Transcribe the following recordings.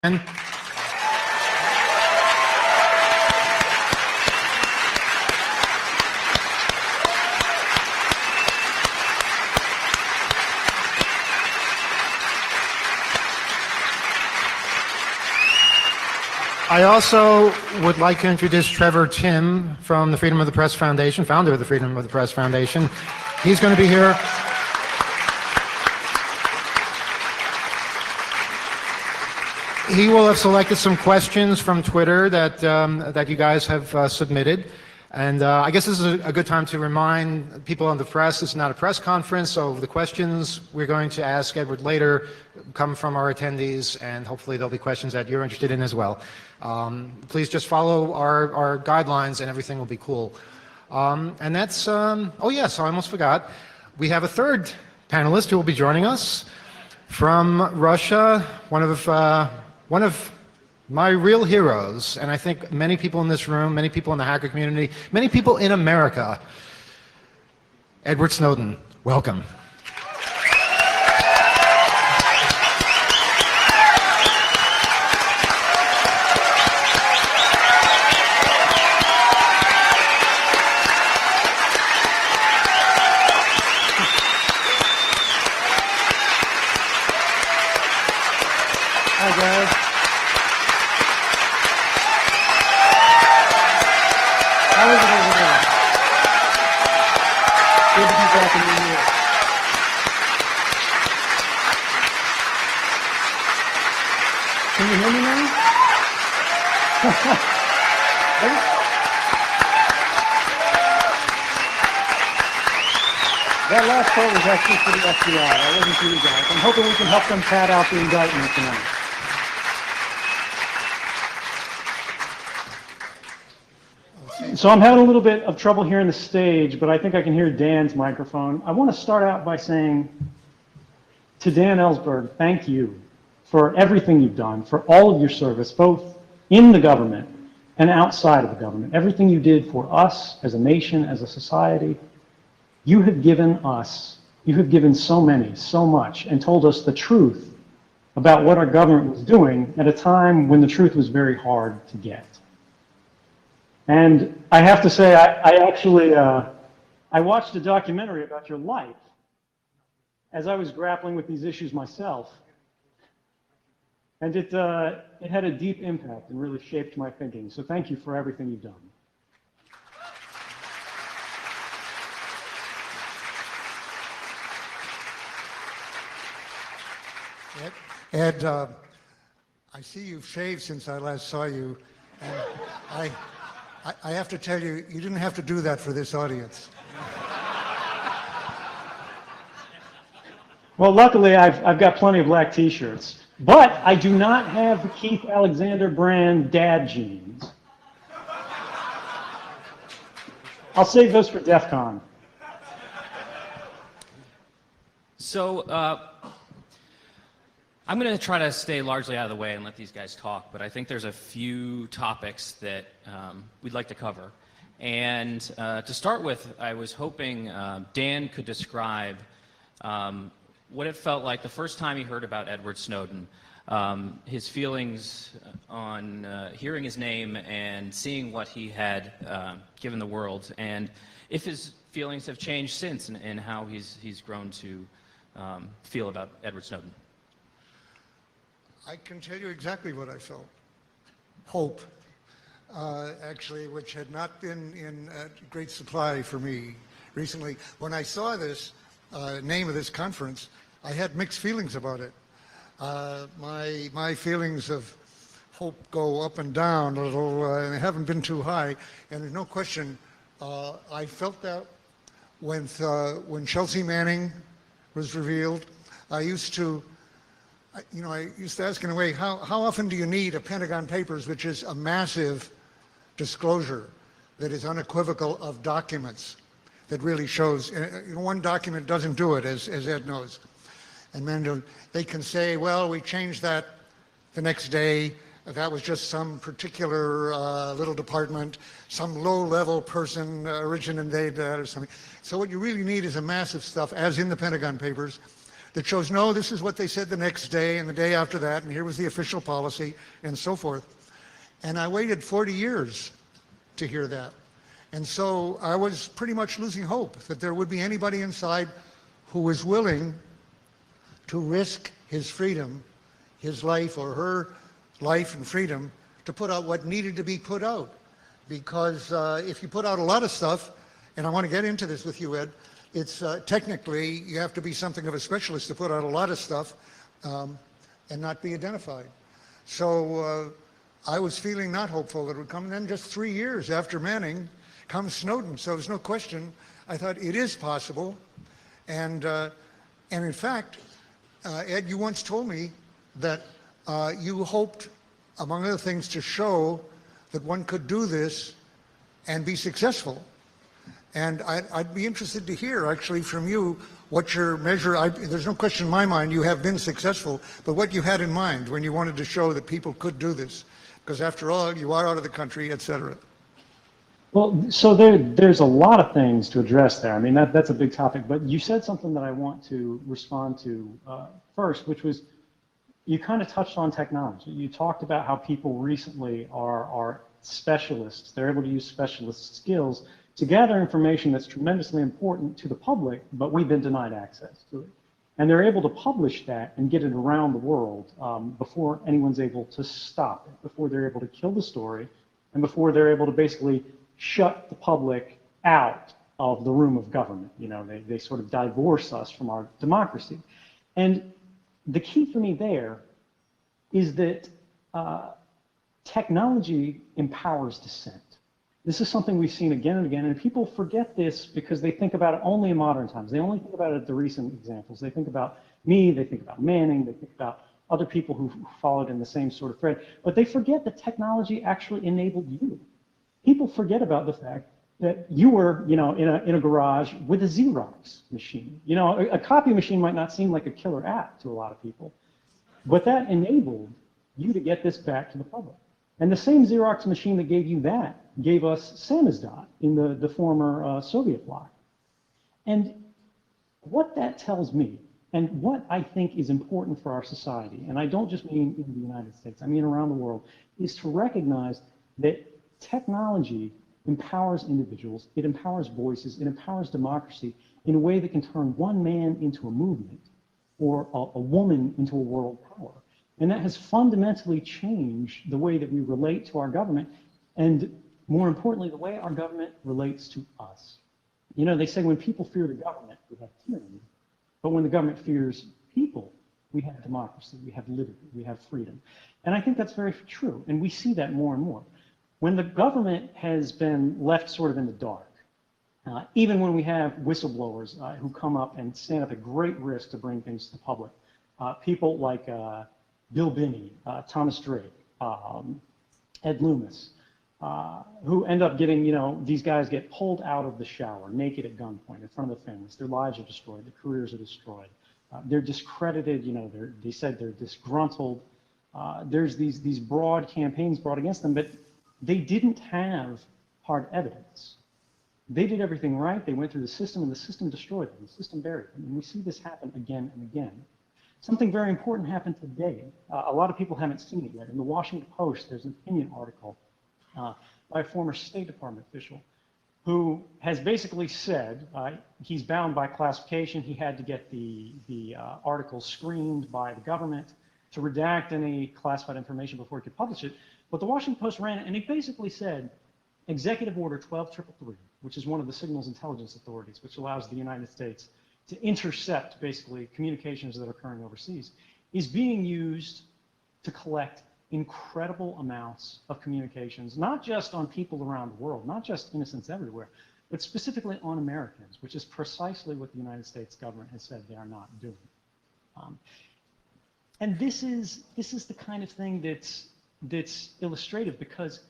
And I also would like to introduce Trevor Tim from the Freedom of the Press Foundation, founder of the Freedom of the Press Foundation. He's going to be here. He will have selected some questions from Twitter that you guys have submitted. And I guess this is a good time to remind people in the press, this is not a press conference, so the questions we're going to ask Edward later come from our attendees, and hopefully there'll be questions that you're interested in as well. Please just follow our guidelines and everything will be cool. And that's, oh yes, I almost forgot. We have a third panelist who will be joining us from Russia, one of my real heroes, and I think many people in this room, many people in the hacker community, many people in America. Edward Snowden, welcome. Hi, guys. How is it over there? Good to be back in New York. Can you hear me now? That last part was actually for the FBI. That wasn't for you guys. I'm hoping we can help them pad out the indictment tonight. So I'm having a little bit of trouble hearing the stage, but I think I can hear Dan's microphone. I want to start out by saying to Dan Ellsberg, thank you for everything you've done, for all of your service, both in the government and outside of the government. Everything you did for us as a nation, as a society. You have given us, you have given so many, so much, and told us the truth about what our government was doing at a time when the truth was very hard to get. And I have to say, I watched a documentary about your life as I was grappling with these issues myself. And it had a deep impact and really shaped my thinking. So thank you for everything you've done. Ed, I see you've shaved since I last saw you. And I have to tell you, you didn't have to do that for this audience. Well, luckily, I've got plenty of black T-shirts, but I do not have the Keith Alexander brand dad jeans. I'll save those for DEF CON. So, I'm going to try to stay largely out of the way and let these guys talk, but I think there's a few topics that we'd like to cover. And to start with, I was hoping Dan could describe what it felt like the first time he heard about Edward Snowden, his feelings on hearing his name and seeing what he had given the world, and if his feelings have changed since and how he's grown to feel about Edward Snowden. I can tell you exactly what I felt. Hope, actually, which had not been in great supply for me recently. When I saw this name of this conference, I had mixed feelings about it. My feelings of hope go up and down a little, and they haven't been too high. And there's no question, I felt that when Chelsea Manning was revealed. I used to ask in a way, how often do you need a Pentagon Papers, which is a massive disclosure that is unequivocal of documents that really shows, one document doesn't do it, as Ed knows. And then they can say, well, we changed that the next day. That was just some particular little department, some low-level person originated that or something. So what you really need is a massive stuff, as in the Pentagon Papers, that shows, no, this is what they said the next day and the day after that, and here was the official policy, and so forth. And I waited 40 years to hear that. And so I was pretty much losing hope that there would be anybody inside who was willing to risk his freedom, his life or her life and freedom, to put out what needed to be put out. Because if you put out a lot of stuff, and I want to get into this with you, Ed, it's technically, you have to be something of a specialist to put out a lot of stuff and not be identified. So I was feeling not hopeful that it would come. And then just 3 years after Manning comes Snowden. So there's no question. I thought it is possible. And in fact, Ed, you once told me that you hoped, among other things, to show that one could do this and be successful. And I'd be interested to hear, actually, from you what your measure, there's no question in my mind you have been successful, but what you had in mind when you wanted to show that people could do this. Because after all, you are out of the country, et cetera. Well, so there's a lot of things to address there. I mean, that's a big topic, but you said something that I want to respond to first, which was, you kind of touched on technology. You talked about how people recently are specialists. They're able to use specialist skills to gather information that's tremendously important to the public, but we've been denied access to it. And they're able to publish that and get it around the world before anyone's able to stop it, before they're able to kill the story, and before they're able to basically shut the public out of the room of government. You know, they sort of divorce us from our democracy. And the key for me there is that technology empowers dissent. This is something we've seen again and again, and people forget this because they think about it only in modern times. They only think about it at the recent examples. They think about me, they think about Manning, they think about other people who followed in the same sort of thread, but they forget that technology actually enabled you. People forget about the fact that you were, you know, in a garage with a Xerox machine. You know, a copy machine might not seem like a killer app to a lot of people, but that enabled you to get this back to the public. And the same Xerox machine that gave you that gave us samizdat in the former Soviet bloc. And what that tells me, and what I think is important for our society, and I don't just mean in the United States, I mean around the world, is to recognize that technology empowers individuals, it empowers voices, it empowers democracy in a way that can turn one man into a movement or a woman into a world power. And that has fundamentally changed the way that we relate to our government, and more importantly, the way our government relates to us. You know, they say when people fear the government, we have tyranny, but when the government fears people, we have democracy, we have liberty, we have freedom. And I think that's very true, and we see that more and more. When the government has been left sort of in the dark, even when we have whistleblowers who come up and stand up at great risk to bring things to the public, people like Bill Binney, Thomas Drake, Ed Loomis, who end up getting, you know, these guys get pulled out of the shower naked at gunpoint in front of the families. Their lives are destroyed, their careers are destroyed. They're discredited, you know, they said they're disgruntled. There's these broad campaigns brought against them, but they didn't have hard evidence. They did everything right. They went through the system, and the system destroyed them. The system buried them. And we see this happen again and again. Something very important happened today. A lot of people haven't seen it yet. In the Washington Post, there's an opinion article by a former State Department official who has basically said he's bound by classification. He had to get the article screened by the government to redact any classified information before he could publish it. But the Washington Post ran it, and he basically said, Executive Order 12333, which is one of the signals intelligence authorities, which allows the United States to intercept basically communications that are occurring overseas, is being used to collect incredible amounts of communications, not just on people around the world, not just innocents everywhere, but specifically on Americans, which is precisely what the United States government has said they are not doing. And this is the kind of thing that's illustrative, because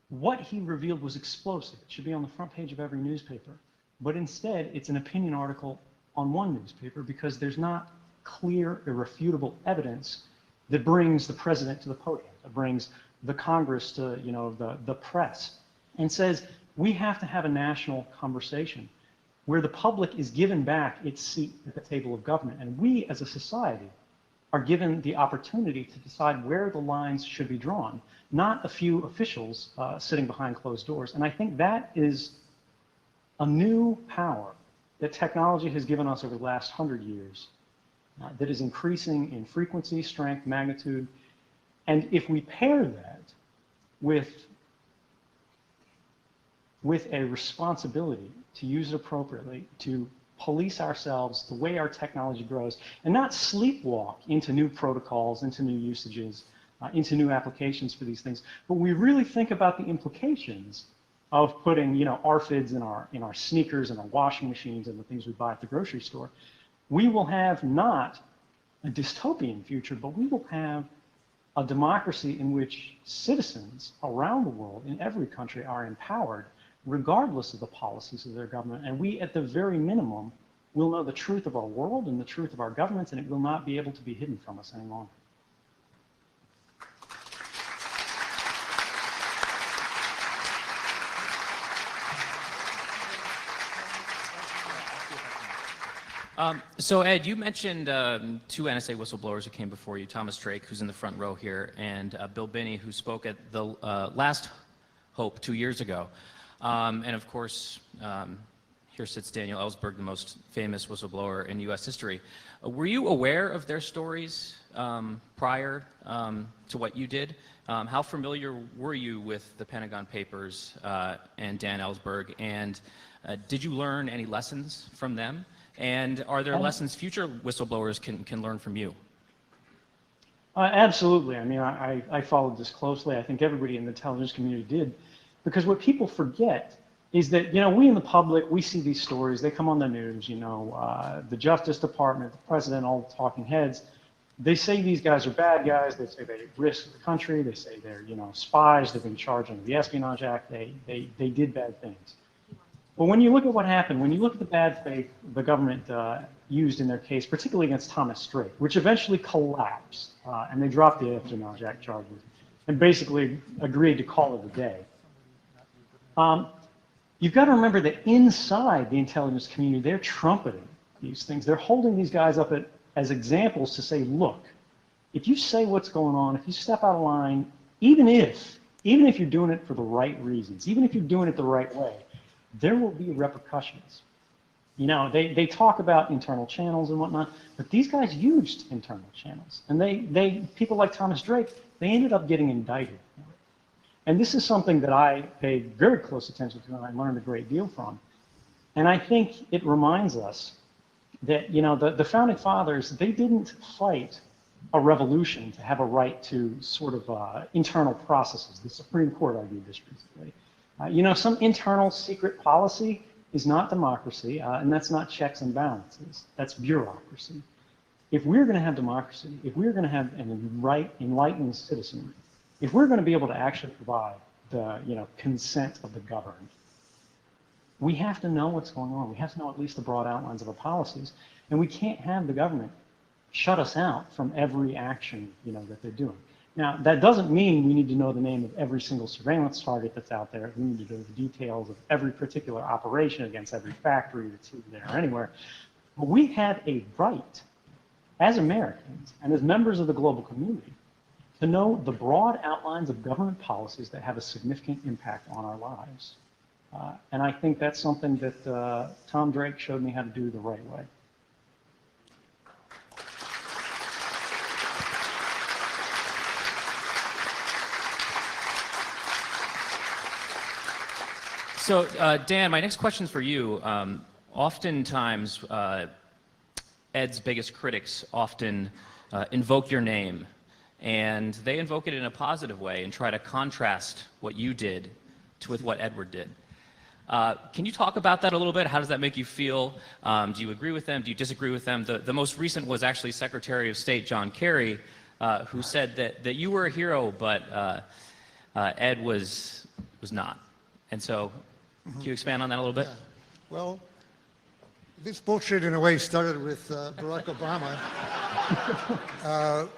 what he revealed was explosive. It should be on the front page of every newspaper. But instead, it's an opinion article on one newspaper because there's not clear, irrefutable evidence that brings the president to the podium, that brings the Congress to, you know, the press, and says, we have to have a national conversation. where the public is given back its seat at the table of government. And we as a society are given the opportunity to decide where the lines should be drawn, not a few officials sitting behind closed doors. And I think that is a new power that technology has given us over the last 100 years that is increasing in frequency, strength, magnitude. And if we pair that with a responsibility to use it appropriately, to police ourselves the way our technology grows, and not sleepwalk into new protocols, into new usages, into new applications for these things, but we really think about the implications of putting, RFIDs in our sneakers and our washing machines and the things we buy at the grocery store, we will have not a dystopian future, but we will have a democracy in which citizens around the world, in every country, are empowered regardless of the policies of their government. And we, at the very minimum, will know the truth of our world and the truth of our governments, and it will not be able to be hidden from us any longer. So Ed, you mentioned two NSA whistleblowers who came before you, Thomas Drake, who's in the front row here, and Bill Binney, who spoke at the last HOPE 2 years ago. And of course, here sits Daniel Ellsberg, the most famous whistleblower in U.S. history. Were you aware of their stories prior to what you did? How familiar were you with the Pentagon Papers and Dan Ellsberg? And did you learn any lessons from them? And are there lessons future whistleblowers can learn from you? Absolutely. I mean, I followed this closely. I think everybody in the intelligence community did. Because what people forget is that, we in the public, we see these stories, they come on the news, the Justice Department, the President, all the talking heads, they say these guys are bad guys, they say they risk the country, they say they're, spies, they've been charged under the Espionage Act, they did bad things. But when you look at what happened, when you look at the bad faith the government used in their case, particularly against Thomas Drake, which eventually collapsed, and they dropped the Espionage Act charges and basically agreed to call it a day. You've got to remember that inside the intelligence community, they're trumpeting these things. They're holding these guys up as examples to say, look, if you say what's going on, if you step out of line, even if you're doing it for the right reasons, even if you're doing it the right way, there will be repercussions. They talk about internal channels and whatnot, but these guys used internal channels. And people like Thomas Drake, they ended up getting indicted. And this is something that I paid very close attention to and I learned a great deal from. And I think it reminds us that, the founding fathers, they didn't fight a revolution to have a right to sort of internal processes. The Supreme Court argued this recently. Some internal secret policy is not democracy, and that's not checks and balances. That's bureaucracy. If we're going to have democracy, if we're going to have an enlightened citizenry, if we're going to be able to actually provide the consent of the governed, we have to know what's going on. We have to know at least the broad outlines of our policies, and we can't have the government shut us out from every action that they're doing. Now, that doesn't mean we need to know the name of every single surveillance target that's out there. We need to know the details of every particular operation against every factory that's there or anywhere. But we have a right, as Americans and as members of the global community, to know the broad outlines of government policies that have a significant impact on our lives. And I think that's something that Tom Drake showed me how to do the right way. So, Dan, my next question is for you. Oftentimes, Ed's biggest critics often invoke your name, and they invoke it in a positive way and try to contrast what you did with what Edward did. Can you talk about that a little bit? How does that make you feel? Do you agree with them? Do you disagree with them? The most recent was actually Secretary of State John Kerry, who said that you were a hero, but Ed was not. And so, can you expand on that a little bit? Yeah. Well, this bullshit in a way started with Barack Obama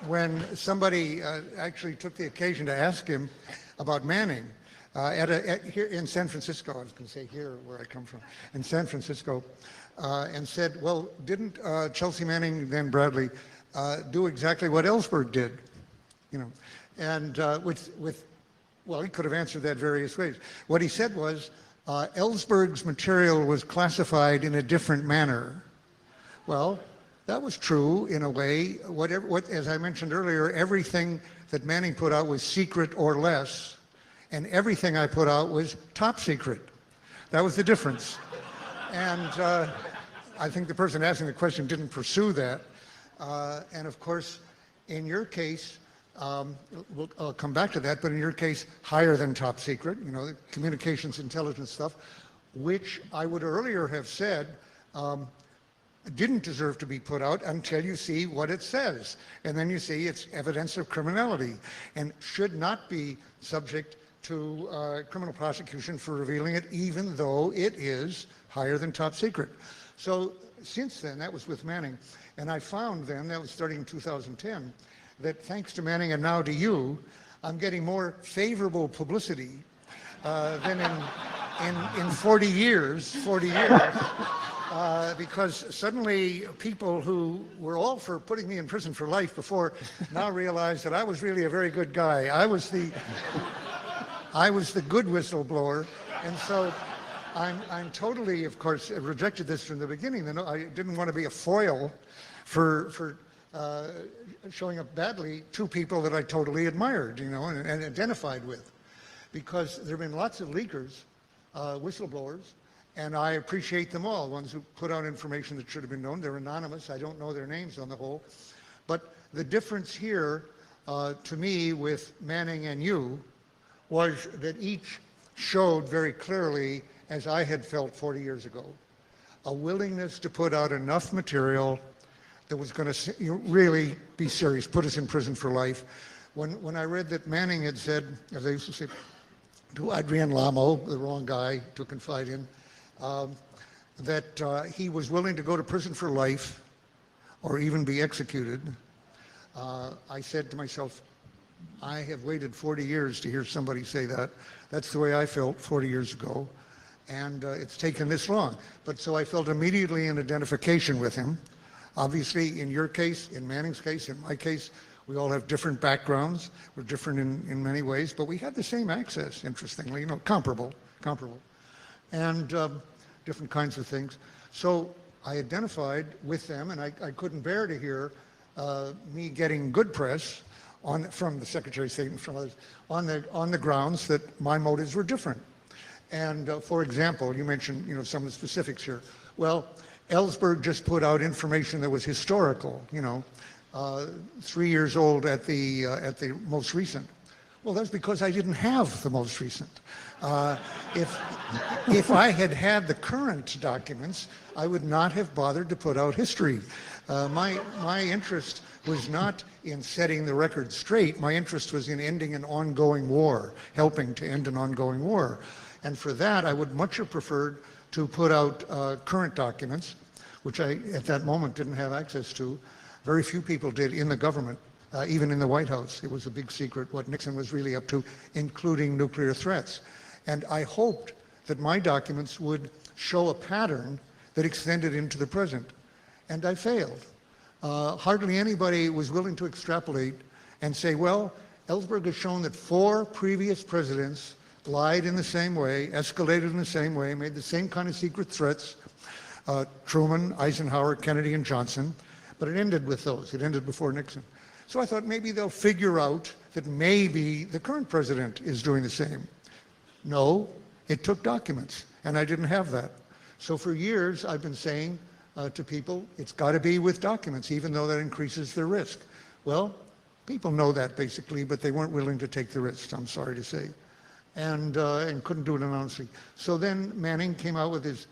when somebody actually took the occasion to ask him about Manning. Here in San Francisco, I was going to say here where I come from, in San Francisco, and said, well, didn't Chelsea Manning, then Bradley, do exactly what Ellsberg did? You know, and well, he could have answered that various ways. What he said was, Ellsberg's material was classified in a different manner. Well, that was true in a way. As I mentioned earlier, everything that Manning put out was secret or less, and everything I put out was top secret. That was the difference. And I think the person asking the question didn't pursue that. And of course, in your case, I'll come back to that, but in your case, higher than top secret, you know, the communications intelligence stuff, which I would earlier have said didn't deserve to be put out until you see what it says. And then you see it's evidence of criminality and should not be subject to criminal prosecution for revealing it, even though it is higher than top secret. So since then, that was with Manning, and I found then, that was starting in 2010, that thanks to Manning and now to you, I'm getting more favorable publicity than in 40 years, because suddenly people who were all for putting me in prison for life before now realize that I was really a very good guy. I was the good whistleblower, and so I'm totally, of course, rejected this from the beginning. I didn't want to be a foil for showing up badly to people that I totally admired, you know, and identified with, because there have been lots of leakers, whistleblowers, and I appreciate them all, ones who put out information that should have been known. They're anonymous. I don't know their names on the whole. But the difference here, to me, with Manning and you, was that each showed very clearly, as I had felt 40 years ago, a willingness to put out enough material that was going to really be serious, put us in prison for life. When I read that Manning had said, as I used to say, to Adrian Lamo, the wrong guy to confide in, that he was willing to go to prison for life or even be executed, I said to myself, I have waited 40 years to hear somebody say that. That's the way I felt 40 years ago, and it's taken this long. But so I felt immediately an identification with him. Obviously, in your case, in Manning's case, in my case, we all have different backgrounds. We're different in many ways, but we had the same access, interestingly, you know, comparable, and different kinds of things. So I identified with them, and I couldn't bear to hear me getting good press from the Secretary of State and from others on the grounds that my motives were different. And for example, you mentioned, you know, some of the specifics here. Well, Ellsberg just put out information that was historical, you know, 3 years old at the most recent. Well, that's because I didn't have the most recent. If I had had the current documents, I would not have bothered to put out history. My interest was not in setting the record straight. My interest was in ending an ongoing war, helping to end an ongoing war. And for that, I would much have preferred to put out current documents, which I, at that moment, didn't have access to. Very few people did in the government, even in the White House. It was a big secret what Nixon was really up to, including nuclear threats. And I hoped that my documents would show a pattern that extended into the present. And I failed. Hardly anybody was willing to extrapolate and say, well, Ellsberg has shown that 4 previous presidents lied in the same way, escalated in the same way, made the same kind of secret threats, Truman, Eisenhower, Kennedy, and Johnson, but it ended with those. It ended before Nixon. So I thought maybe they'll figure out that maybe the current president is doing the same. No, it took documents, and I didn't have that. So for years, I've been saying to people, it's got to be with documents, even though that increases their risk. Well, people know that basically, but they weren't willing to take the risk, I'm sorry to say, and couldn't do it anonymously. So then Manning came out with his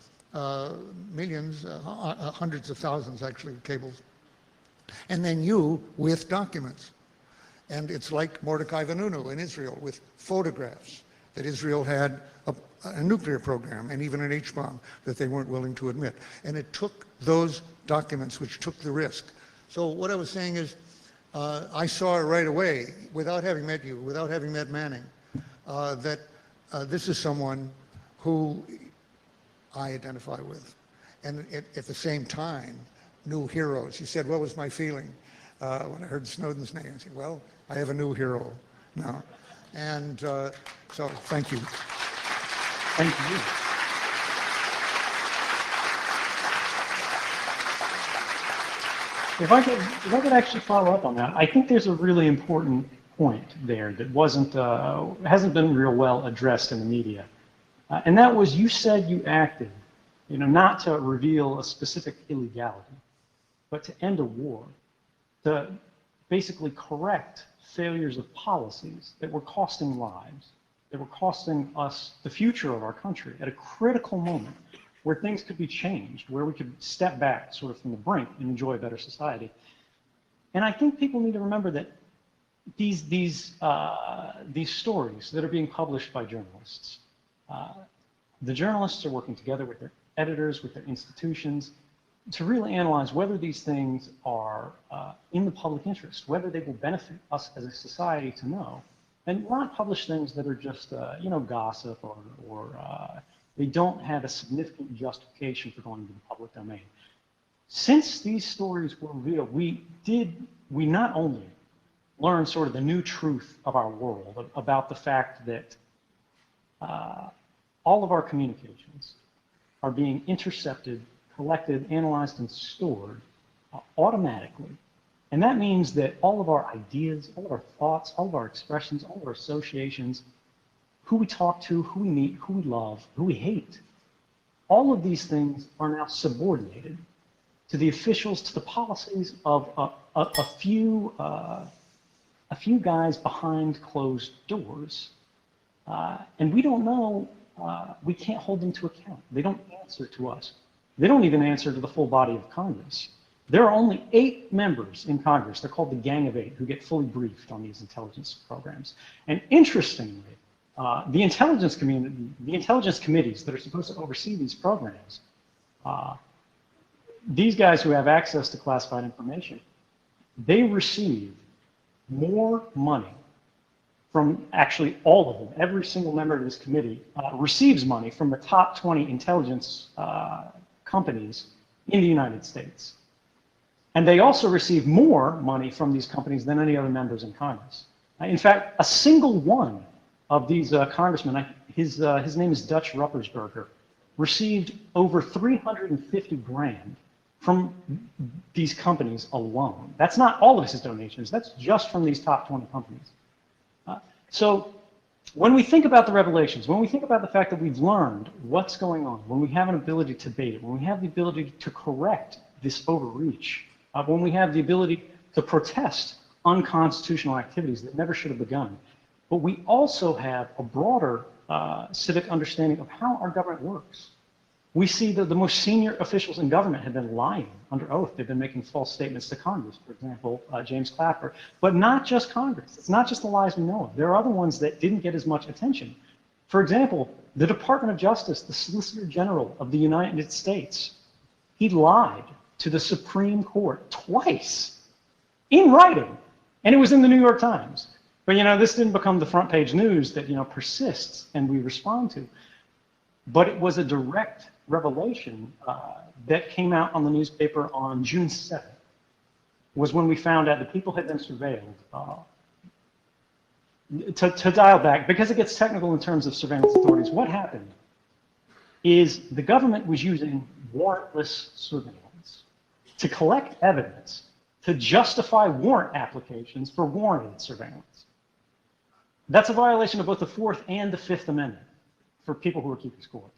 millions, hundreds of thousands actually, of cables, and then you with documents. And it's like Mordecai Vanunu in Israel with photographs that Israel had a nuclear program and even an H-bomb that they weren't willing to admit. And it took those documents which took the risk. So what I was saying is, I saw right away, without having met you, without having met Manning, that this is someone who I identify with, and at the same time, new heroes. He said, what was my feeling when I heard Snowden's name? I said, well, I have a new hero now. And so thank you. Thank you. If I could actually follow up on that, I think there's a really important point there that hasn't been real well addressed in the media. And that was, you said you acted, not to reveal a specific illegality, but to end a war, to basically correct failures of policies that were costing lives, that were costing us the future of our country at a critical moment where things could be changed, where we could step back sort of from the brink and enjoy a better society. And I think people need to remember that these stories that are being published by journalists, the journalists are working together with their editors, with their institutions, to really analyze whether these things are in the public interest, whether they will benefit us as a society to know, and not publish things that are just, gossip or they don't have a significant justification for going into the public domain. Since these stories were revealed, we not only learned sort of the new truth of our world about the fact that all of our communications are being intercepted, collected, analyzed, and stored automatically. And that means that all of our ideas, all of our thoughts, all of our expressions, all of our associations, who we talk to, who we meet, who we love, who we hate, all of these things are now subordinated to the officials, to the policies of a few guys behind closed doors. And we don't know, we can't hold them to account. They don't answer to us. They don't even answer to the full body of Congress. There are only 8 members in Congress, they're called the Gang of 8, who get fully briefed on these intelligence programs. And interestingly, the intelligence community, the intelligence committees that are supposed to oversee these programs, these guys who have access to classified information, they receive more money from actually all of them. Every single member of this committee receives money from the top 20 intelligence companies in the United States. And they also receive more money from these companies than any other members in Congress. In fact, a single one of these congressmen, his name is Dutch Ruppersberger, received over 350 grand from these companies alone. That's not all of his donations, that's just from these top 20 companies. So when we think about the revelations, when we think about the fact that we've learned what's going on, when we have an ability to debate it, when we have the ability to correct this overreach, when we have the ability to protest unconstitutional activities that never should have begun, but we also have a broader civic understanding of how our government works. We see that the most senior officials in government have been lying under oath. They've been making false statements to Congress, for example, James Clapper. But not just Congress. It's not just the lies we know of. There are other ones that didn't get as much attention. For example, the Department of Justice, the Solicitor General of the United States, he lied to the Supreme Court twice in writing, and it was in the New York Times. But this didn't become the front page news that persists and we respond to. But it was a direct revelation that came out on the newspaper on June 7th, was when we found out that people had been surveilled. To dial back, because it gets technical in terms of surveillance authorities, what happened is the government was using warrantless surveillance to collect evidence to justify warrant applications for warranted surveillance. That's a violation of both the 4th and the 5th Amendment for people who are keeping score.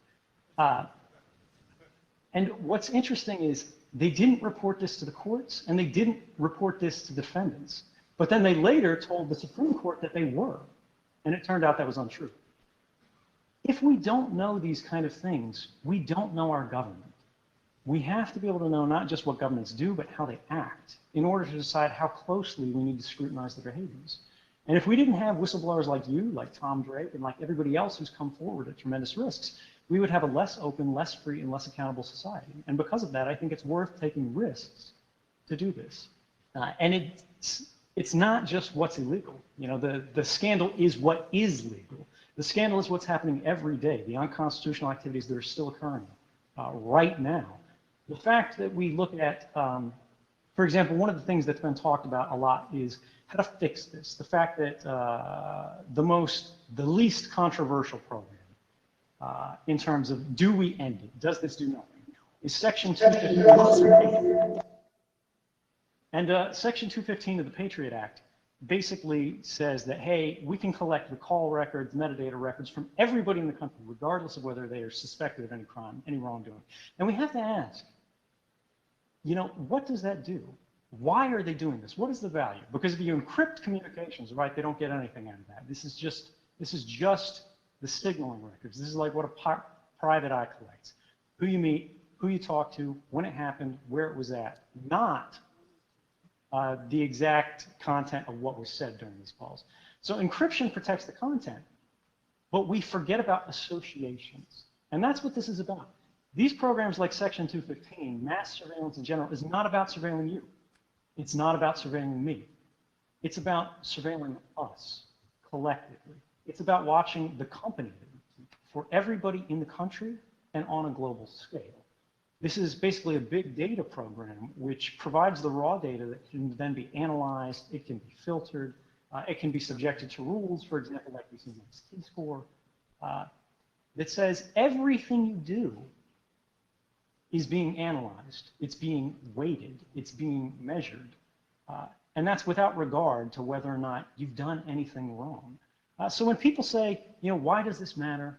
And what's interesting is they didn't report this to the courts and they didn't report this to defendants. But then they later told the Supreme Court that they were. And it turned out that was untrue. If we don't know these kind of things, we don't know our government. We have to be able to know not just what governments do, but how they act in order to decide how closely we need to scrutinize their behaviors. And if we didn't have whistleblowers like you, like Tom Drake, and like everybody else who's come forward at tremendous risks, we would have a less open, less free, and less accountable society. And because of that, I think it's worth taking risks to do this. And it's not just what's illegal. The scandal is what is legal. The scandal is what's happening every day, the unconstitutional activities that are still occurring right now. The fact that we look at, for example, one of the things that's been talked about a lot is how to fix this. The fact that the least controversial program in terms of do we end it, does this do nothing, is Section 215. And Section 215 of the Patriot Act basically says that, hey, we can collect the call records, metadata records from everybody in the country, regardless of whether they are suspected of any crime, any wrongdoing. And we have to ask, you know, what does that do? Why are they doing this? What is the value? Because if you encrypt communications, right, they don't get anything out of that. This is just the signaling records. This is like what a private eye collects. Who you meet, who you talk to, when it happened, where it was at, not the exact content of what was said during these calls. So encryption protects the content, but we forget about associations. And that's what this is about. These programs like Section 215, mass surveillance in general, is not about surveilling you. It's not about surveilling me. It's about surveilling us collectively. It's about watching the company that we keep for everybody in the country and on a global scale. This is basically a big data program which provides the raw data that can then be analyzed, it can be filtered, it can be subjected to rules, for example, like we see in this T-score, that says everything you do is being analyzed, it's being weighted, it's being measured, and that's without regard to whether or not you've done anything wrong. So when people say, you know, why does this matter?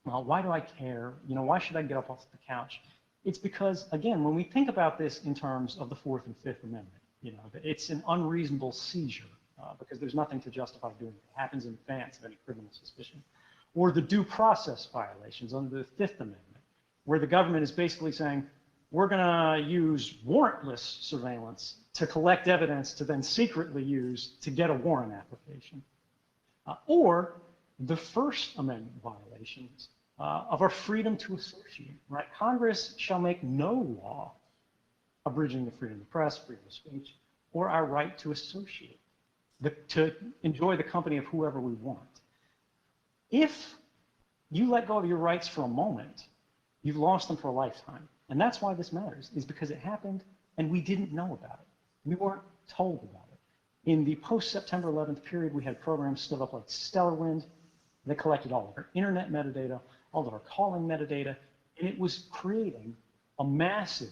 Well, why do I care? You know, why should I get up off the couch? It's because, again, when we think about this in terms of the Fourth and Fifth Amendment, you know, it's an unreasonable seizure because there's nothing to justify doing it. It happens in advance of any criminal suspicion. Or the due process violations under the Fifth Amendment, where the government is basically saying, we're going to use warrantless surveillance to collect evidence to then secretly use to get a warrant application. Or the First Amendment violations of our freedom to associate, right? Congress shall make no law abridging the freedom of the press, freedom of speech, or our right to associate, to enjoy the company of whoever we want. If you let go of your rights for a moment, you've lost them for a lifetime. And that's why this matters, is because it happened and we didn't know about it. We weren't told about it. In the post-September 11th period, we had programs stood up like Stellar Wind that collected all of our internet metadata, all of our calling metadata, and it was creating a massive,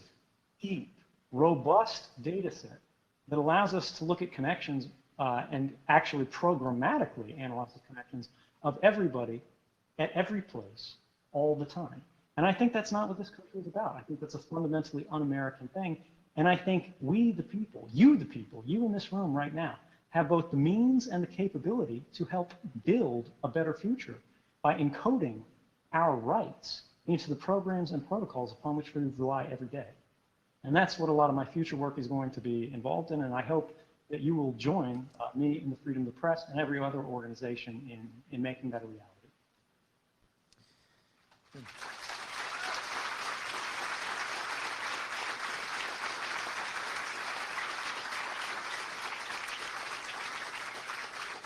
deep, robust data set that allows us to look at connections and actually programmatically analyze the connections of everybody at every place all the time. And I think that's not what this country is about. I think that's a fundamentally un-American thing. And I think we, the people, you in this room right now, have both the means and the capability to help build a better future by encoding our rights into the programs and protocols upon which we rely every day. And that's what a lot of my future work is going to be involved in, and I hope that you will join me in the Freedom of the Press and every other organization in making that a reality.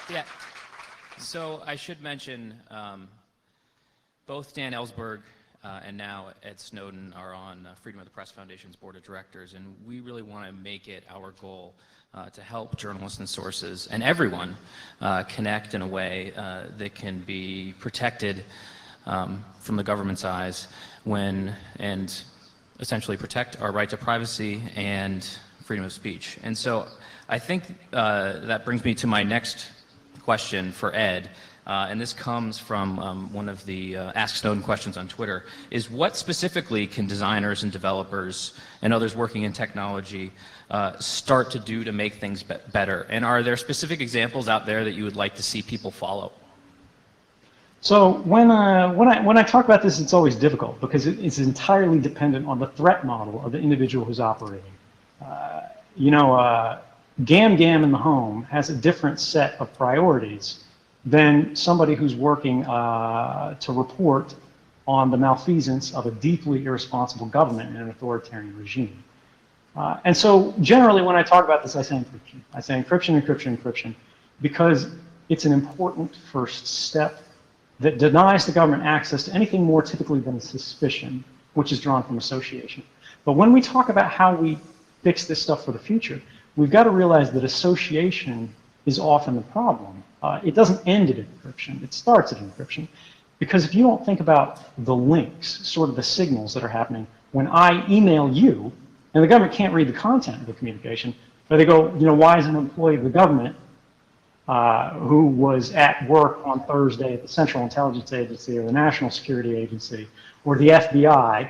Yeah, so I should mention both Dan Ellsberg and now Ed Snowden are on Freedom of the Press Foundation's board of directors, and we really want to make it our goal to help journalists and sources and everyone connect in a way that can be protected from the government's eyes and essentially protect our right to privacy and freedom of speech. And so I think that brings me to my next question for Ed, and this comes from one of the Ask Snowden questions on Twitter, is what specifically can designers and developers and others working in technology start to do to make things better? And are there specific examples out there that you would like to see people follow? So when I talk about this, it's always difficult because it's entirely dependent on the threat model of the individual who's operating. Gam in the home has a different set of priorities than somebody who's working to report on the malfeasance of a deeply irresponsible government and an authoritarian regime. And so generally when I talk about this, I say encryption. I say encryption, encryption, encryption, because it's an important first step. that denies the government access to anything more typically than suspicion, which is drawn from association. But when we talk about how we fix this stuff for the future, we've got to realize that association is often the problem. It doesn't end at encryption, it starts at encryption. Because if you don't think about the links, sort of the signals that are happening, when I email you, and the government can't read the content of the communication, but they go, you know, why is an employee of the government who was at work on Thursday at the Central Intelligence Agency or the National Security Agency or the FBI,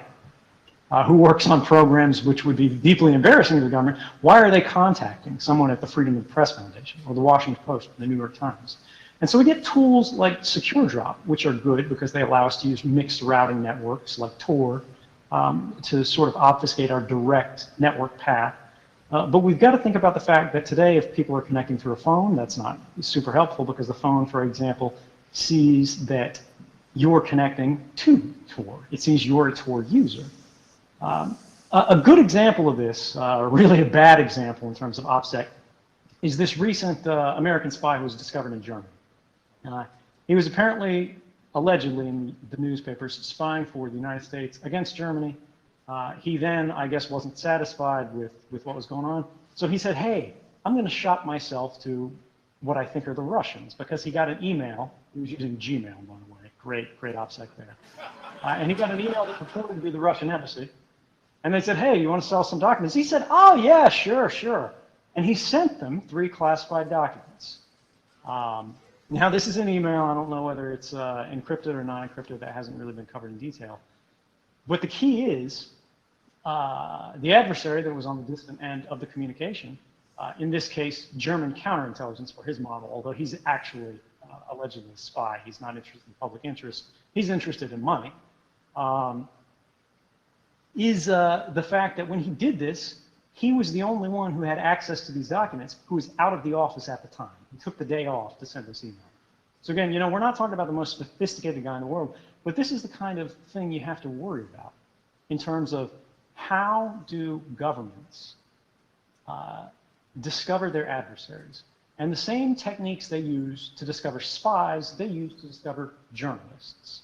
who works on programs which would be deeply embarrassing to the government, why are they contacting someone at the Freedom of the Press Foundation or the Washington Post or the New York Times? And so we get tools like SecureDrop, which are good because they allow us to use mixed routing networks like Tor to sort of obfuscate our direct network path. But we've got to think about the fact that today, if people are connecting through a phone, that's not super helpful because the phone, for example, sees that you're connecting to Tor. It sees you're a Tor user. A good example of this, really a bad example in terms of OPSEC, is this recent American spy who was discovered in Germany. He was apparently, allegedly in the newspapers, spying for the United States against Germany. He then, I guess, wasn't satisfied with what was going on. So he said, hey, I'm going to shop myself to what I think are the Russians, because he got an email. He was using Gmail, by the way. Great OPSEC there. And he got an email that purported to be the Russian embassy. And they said, hey, you want to sell some documents? He said, oh, yeah, sure. And he sent them 3 classified documents. Now, this is an email. I don't know whether it's encrypted or not encrypted. That hasn't really been covered in detail. But the key is the adversary that was on the distant end of the communication, in this case, German counterintelligence for his model, although he's actually allegedly a spy. He's not interested in public interest. He's interested in money. Is the fact that when he did this, he was the only one who had access to these documents who was out of the office at the time. He took the day off to send this email. So again, you know, we're not talking about the most sophisticated guy in the world, but this is the kind of thing you have to worry about in terms of how do governments discover their adversaries. And the same techniques they use to discover spies, they use to discover journalists.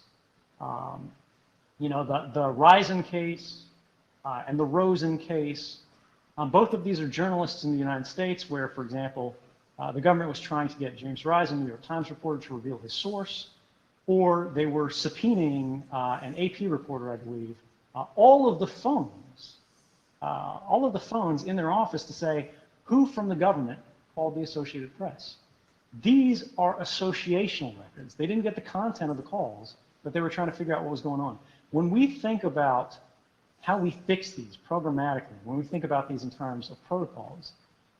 You know, the Risen case and the Rosen case, both of these are journalists in the United States where, for example, the government was trying to get James Risen, New York Times reporter, to reveal his source, or they were subpoenaing an AP reporter, I believe, all of the phones in their office to say who from the government called the Associated Press. These are associational records. They didn't get the content of the calls, but they were trying to figure out what was going on. When we think about how we fix these programmatically, when we think about these in terms of protocols,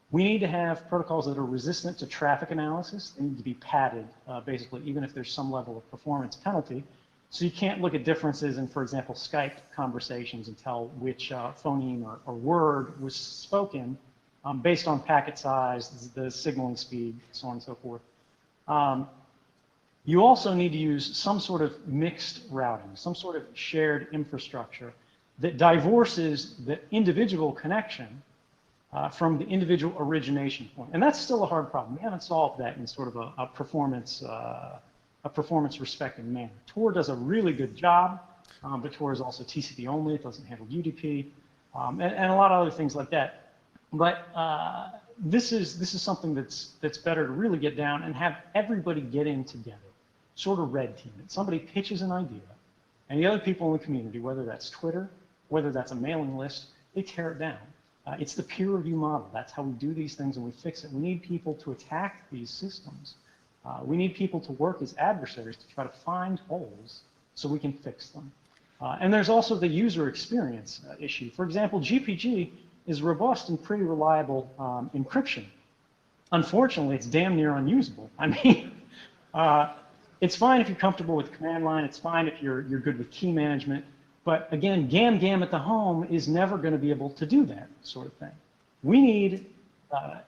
we need to have protocols that are resistant to traffic analysis. They need to be padded, basically, even if there's some level of performance penalty. So you can't look at differences in, for example, Skype conversations and tell which phoneme or word was spoken based on packet size, the signaling speed, so on and so forth. You also need to use some sort of mixed routing, some sort of shared infrastructure that divorces the individual connection from the individual origination point. And that's still a hard problem. We haven't solved that in sort of a performance respecting manner. Tor does a really good job, but Tor is also TCP only. It doesn't handle UDP, and a lot of other things like that. But this is something that's better to really get down and have everybody get in together, sort of red team it. Somebody pitches an idea, and the other people in the community, whether that's Twitter, whether that's a mailing list, they tear it down. It's the peer review model. That's how we do these things and we fix it. We need people to attack these systems. We need people to work as adversaries to try to find holes so we can fix them. And there's also the user experience issue. For example, GPG is robust and pretty reliable encryption. Unfortunately, it's damn near unusable. I mean, it's fine if you're comfortable with the command line. It's fine if you're good with key management. But again, gam at the home is never going to be able to do that sort of thing. We need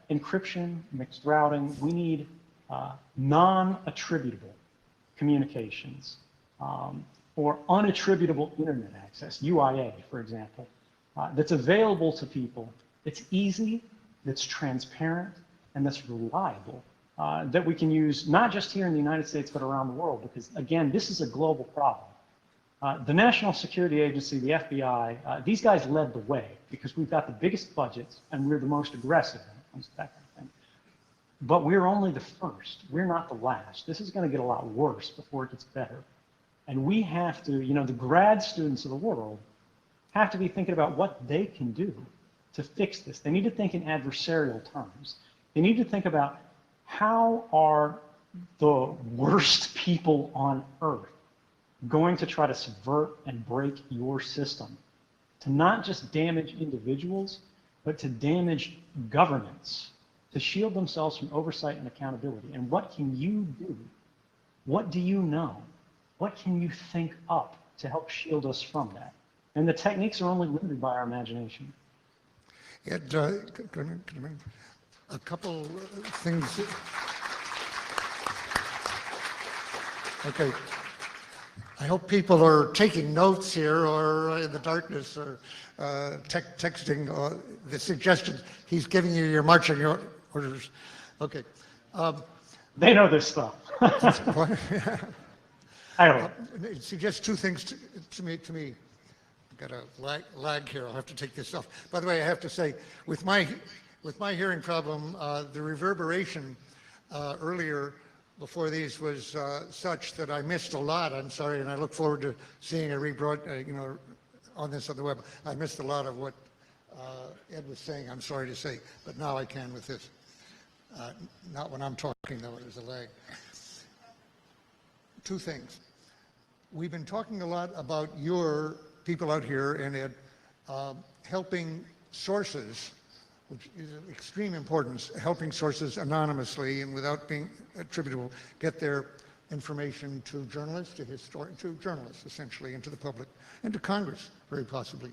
encryption, mixed routing. We need non-attributable communications or unattributable internet access, UIA, for example, that's available to people, that's easy, that's transparent, and that's reliable. that we can use not just here in the United States, but around the world, because again, this is a global problem. The National Security Agency, the FBI, these guys led the way because we've got the biggest budgets and we're the most aggressive when it comes to that kind of thing. But we're only the first. We're not the last. This is going to get a lot worse before it gets better. And we have to, you know, the grad students of the world have to be thinking about what they can do to fix this. They need to think in adversarial terms. They need to think about how are the worst people on earth going to try to subvert and break your system to not just damage individuals, but to damage governments, to shield themselves from oversight and accountability. And what can you do? What do you know? What can you think up to help shield us from that? And the techniques are only limited by our imagination. Ed, a couple things. Okay. I hope people are taking notes here or in the darkness or texting the suggestions. He's giving you your marching orders. Okay. They know this stuff. I don't know. It suggests two things to me. I've got a lag here. I'll have to take this off. By the way, I have to say, with my hearing problem, the reverberation earlier before these was such that I missed a lot. I'm sorry, and I look forward to seeing a rebroad, on this on the web. I missed a lot of what Ed was saying. I'm sorry to say, but now I can with this. Not when I'm talking, though. There's a lag. Two things. We've been talking a lot about your people out here and Ed helping sources, which is of extreme importance, helping sources anonymously and without being attributable, get their information to journalists, to journalists essentially, and to the public, and to Congress, very possibly.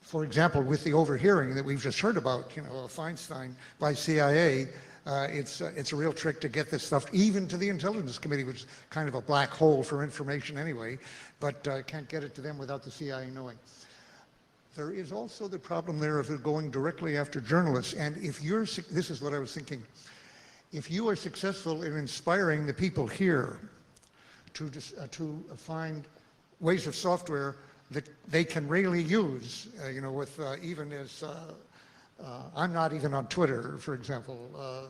For example, with the overhearing that we've just heard about, of Feinstein by CIA, it's a real trick to get this stuff even to the Intelligence Committee, which is kind of a black hole for information anyway, but can't get it to them without the CIA knowing. There is also the problem there of it going directly after journalists, and if you're, this is what I was thinking, if you are successful in inspiring the people here to find ways of software that they can really use, with even as, I'm not even on Twitter, for example.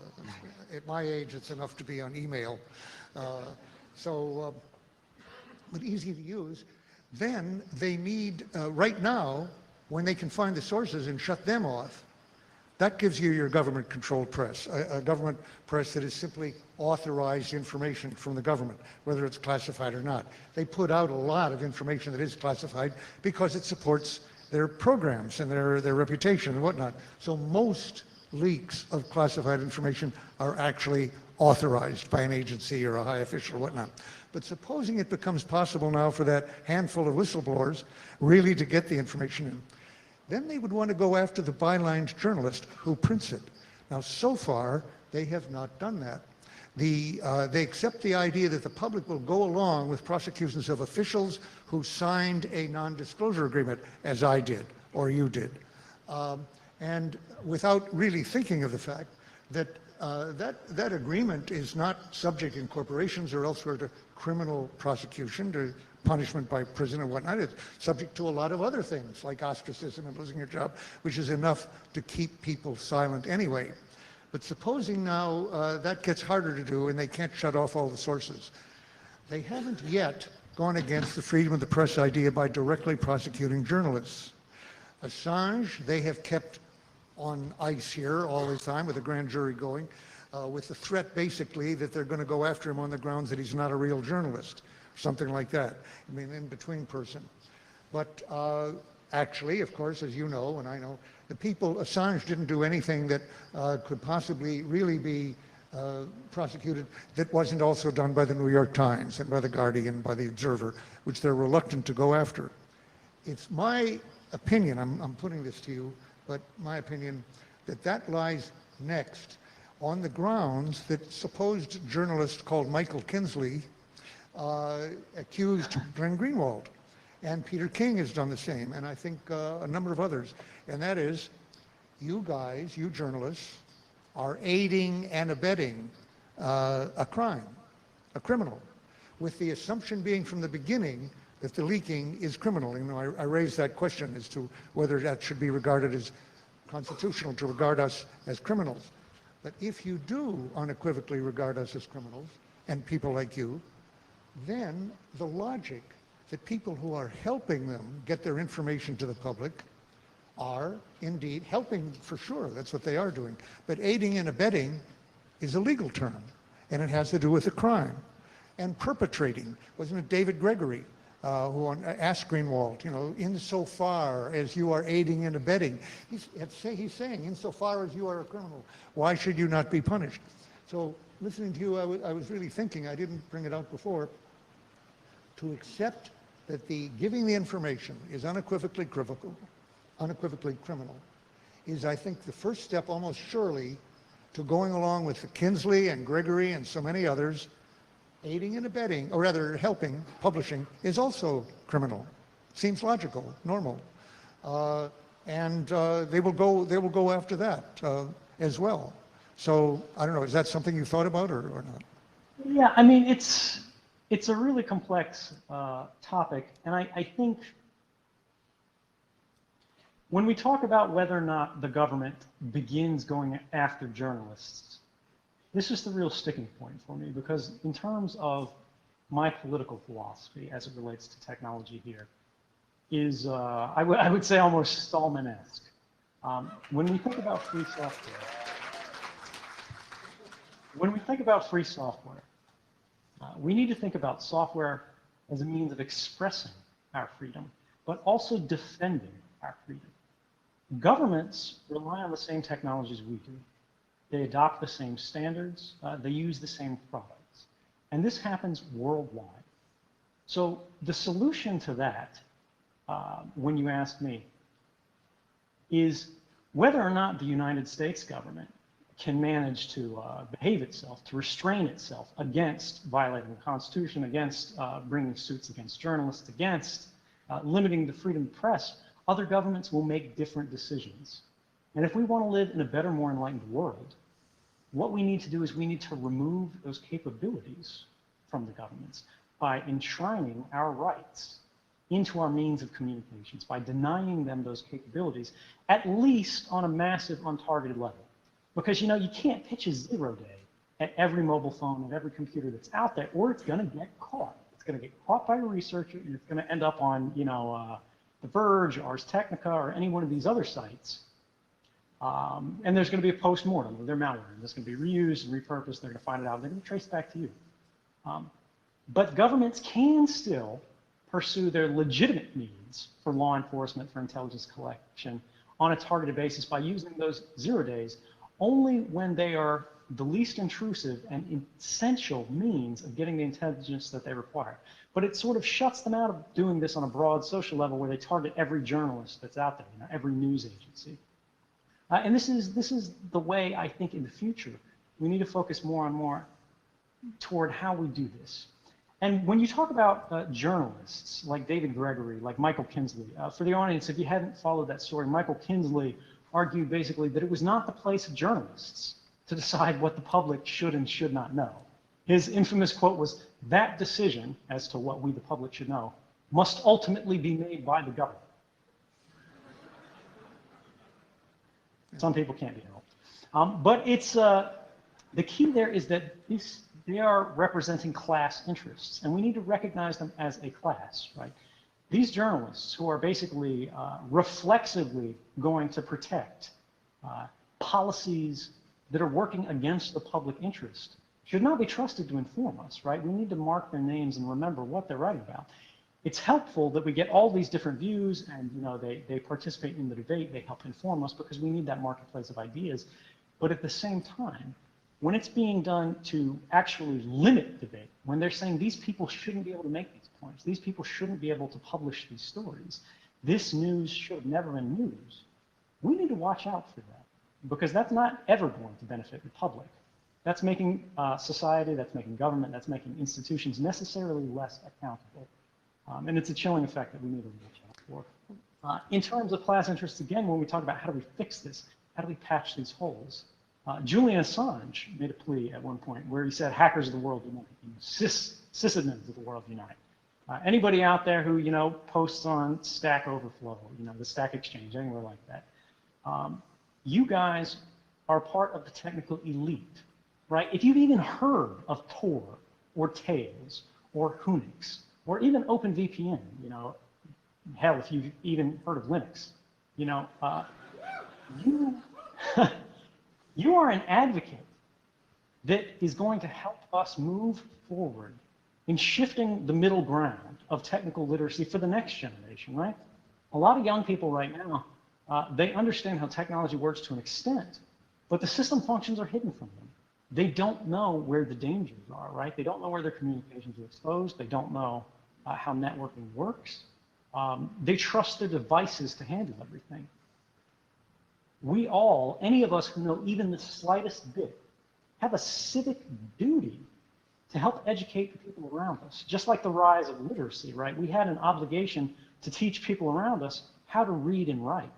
At my age, it's enough to be on email. But easy to use. Then they need, right now, when they can find the sources and shut them off, that gives you your government-controlled press, a government press that is simply authorized information from the government, whether it's classified or not. They put out a lot of information that is classified because it supports their programs and their reputation and whatnot. So most leaks of classified information are actually authorized by an agency or a high official or whatnot. But supposing it becomes possible now for that handful of whistleblowers really to get the information in, then they would want to go after the bylined journalist who prints it. Now, so far, they have not done that. They accept the idea that the public will go along with prosecutions of officials who signed a non-disclosure agreement, as I did, or you did, and without really thinking of the fact that that agreement is not subject in corporations or elsewhere to criminal prosecution, to punishment by prison and whatnot. It's subject to a lot of other things, like ostracism and losing your job, which is enough to keep people silent anyway. But supposing now that gets harder to do and they can't shut off all the sources. They haven't yet gone against the freedom of the press idea by directly prosecuting journalists. Assange, they have kept on ice here all the time with a grand jury going, with the threat basically that they're going to go after him on the grounds that he's not a real journalist, something like that. I mean, in between person. But actually, of course, as you know and I know, the people, Assange didn't do anything that could possibly really be prosecuted that wasn't also done by the New York Times and by the Guardian, by the Observer, which they're reluctant to go after. It's my opinion, I'm putting this to you, but my opinion that lies next on the grounds that supposed journalist called Michael Kinsley accused Glenn Greenwald. And Peter King has done the same, and I think a number of others. And that is, you guys, you journalists, are aiding and abetting a crime, a criminal, with the assumption being from the beginning that the leaking is criminal. You know, I raised that question as to whether that should be regarded as constitutional to regard us as criminals. But if you do unequivocally regard us as criminals, and people like you, then the logic that people who are helping them get their information to the public are indeed helping, for sure, that's what they are doing. But aiding and abetting is a legal term, and it has to do with a crime. And perpetrating, wasn't it David Gregory who asked Greenwald, you know, insofar as you are aiding and abetting, he's saying, insofar as you are a criminal, why should you not be punished? So listening to you, I was really thinking, I didn't bring it out before, to accept that the giving the information is unequivocally criminal, is, I think, the first step almost surely to going along with the Kinsley and Gregory and so many others. Aiding and abetting, or rather helping, publishing, is also criminal. Seems logical, normal. And they will go after that as well. So I don't know, is that something you thought about or not? Yeah, I mean, it's a really complex topic, and I think when we talk about whether or not the government begins going after journalists, this is the real sticking point for me, because in terms of my political philosophy as it relates to technology here, is I would say almost Stallman-esque. When we think about free software, we need to think about software as a means of expressing our freedom, but also defending our freedom. Governments rely on the same technologies we do. They adopt the same standards, they use the same products. And this happens worldwide. So the solution to that, when you ask me, is whether or not the United States government can manage to behave itself, to restrain itself against violating the Constitution, against bringing suits against journalists, against limiting the freedom of the press. Other governments will make different decisions. And if we want to live in a better, more enlightened world, what we need to do is we need to remove those capabilities from the governments by enshrining our rights into our means of communications, by denying them those capabilities, at least on a massive, untargeted level. Because, you know, you can't pitch a 0 day at every mobile phone, at every computer that's out there, or it's going to get caught. It's going to get caught by a researcher, and it's going to end up on, you know, The Verge, Ars Technica, or any one of these other sites. And there's going to be a post-mortem of their malware, and it's going to be reused and repurposed. They're going to find it out, and they're going to trace back to you. But governments can still pursue their legitimate needs for law enforcement, for intelligence collection, on a targeted basis by using those 0 days only when they are the least intrusive and essential means of getting the intelligence that they require. But it sort of shuts them out of doing this on a broad social level where they target every journalist that's out there, you know, every news agency. And this is the way I think in the future we need to focus more and more toward how we do this. And when you talk about journalists like David Gregory, like Michael Kinsley, for the audience, if you hadn't followed that story, Michael Kinsley argued basically that it was not the place of journalists to decide what the public should and should not know. His infamous quote was, "That decision as to what we, the public, should know must ultimately be made by the government." Some people can't be helped. But it's, the key there is that they are representing class interests, and we need to recognize them as a class, right? These journalists who are basically reflexively going to protect policies that are working against the public interest should not be trusted to inform us, right? We need to mark their names and remember what they're writing about. It's helpful that we get all these different views and, you know, they participate in the debate, they help inform us because we need that marketplace of ideas. But at the same time, when it's being done to actually limit debate, when they're saying these people shouldn't be able to make these points, these people shouldn't be able to publish these stories, this news should have never been news, we need to watch out for that because that's not ever going to benefit the public. That's making society, that's making government, that's making institutions necessarily less accountable. And it's a chilling effect that we need to watch out for. In terms of class interests, again, when we talk about how do we fix this, how do we patch these holes, Julian Assange made a plea at one point where he said, hackers of the world unite, sysadmins of the world unite. Anybody out there who, posts on Stack Overflow, the Stack Exchange, anywhere like that, you guys are part of the technical elite, right? If you've even heard of Tor or Tails or Unix or even OpenVPN, hell, if you've even heard of Linux, you, you are an advocate that is going to help us move forward in shifting the middle ground of technical literacy for the next generation, right? A lot of young people right now, they understand how technology works to an extent, but the system functions are hidden from them. They don't know where the dangers are, right? They don't know where their communications are exposed. They don't know how networking works. They trust their devices to handle everything. We all, any of us who know even the slightest bit, have a civic duty to help educate the people around us. Just like the rise of literacy, right? We had an obligation to teach people around us how to read and write.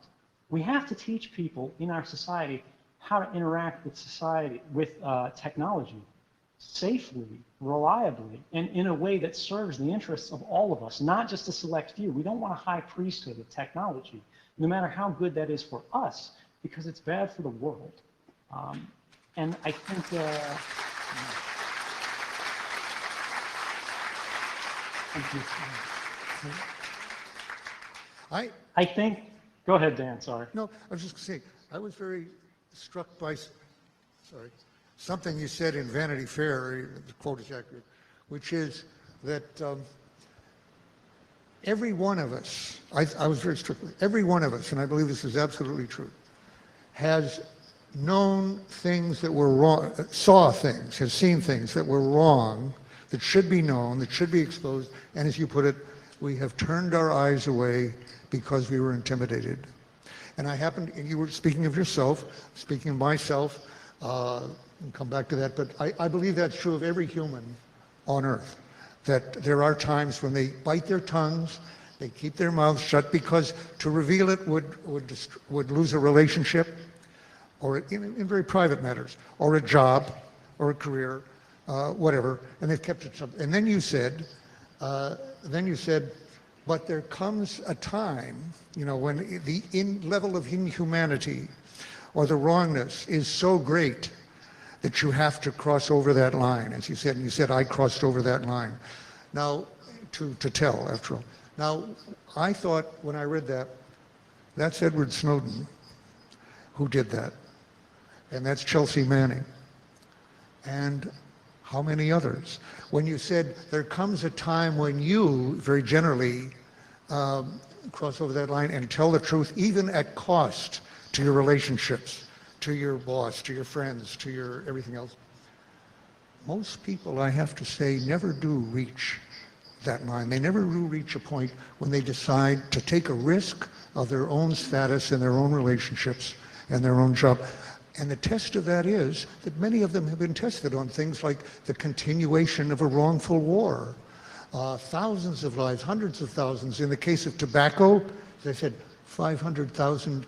We have to teach people in our society how to interact with society, with technology, safely, reliably, and in a way that serves the interests of all of us, not just a select few. We don't want a high priesthood of technology, no matter how good that is for us, because it's bad for the world. And I think, I think, go ahead, Dan, sorry. No, I was just going to say, I was very struck by, something you said in Vanity Fair, the quote is accurate, which is that every one of us, I was very struck with every one of us, and I believe this is absolutely true, has known things that were wrong, saw things, has seen things that were wrong, that should be known, that should be exposed, and as you put it, we have turned our eyes away because we were intimidated. And I happened, and you were speaking of yourself, speaking of myself, and come back to that, but I believe that's true of every human on earth, that there are times when they bite their tongues, they keep their mouths shut because to reveal it would lose a relationship, or in very private matters, or a job, or a career, whatever, and they've kept it shut. And then you said, but there comes a time, when the level of inhumanity or the wrongness is so great that you have to cross over that line, as you said, and you said, I crossed over that line. Now, to tell, after all. Now, I thought when I read that, that's Edward Snowden who did that. And that's Chelsea Manning. And how many others? When you said there comes a time when you, very generally, cross over that line and tell the truth, even at cost to your relationships, to your boss, to your friends, to your everything else. Most people, I have to say, never do reach that line. They never do reach a point when they decide to take a risk of their own status and their own relationships and their own job. And the test of that is that many of them have been tested on things like the continuation of a wrongful war. Thousands of lives, hundreds of thousands. In the case of tobacco, as I said, 500,000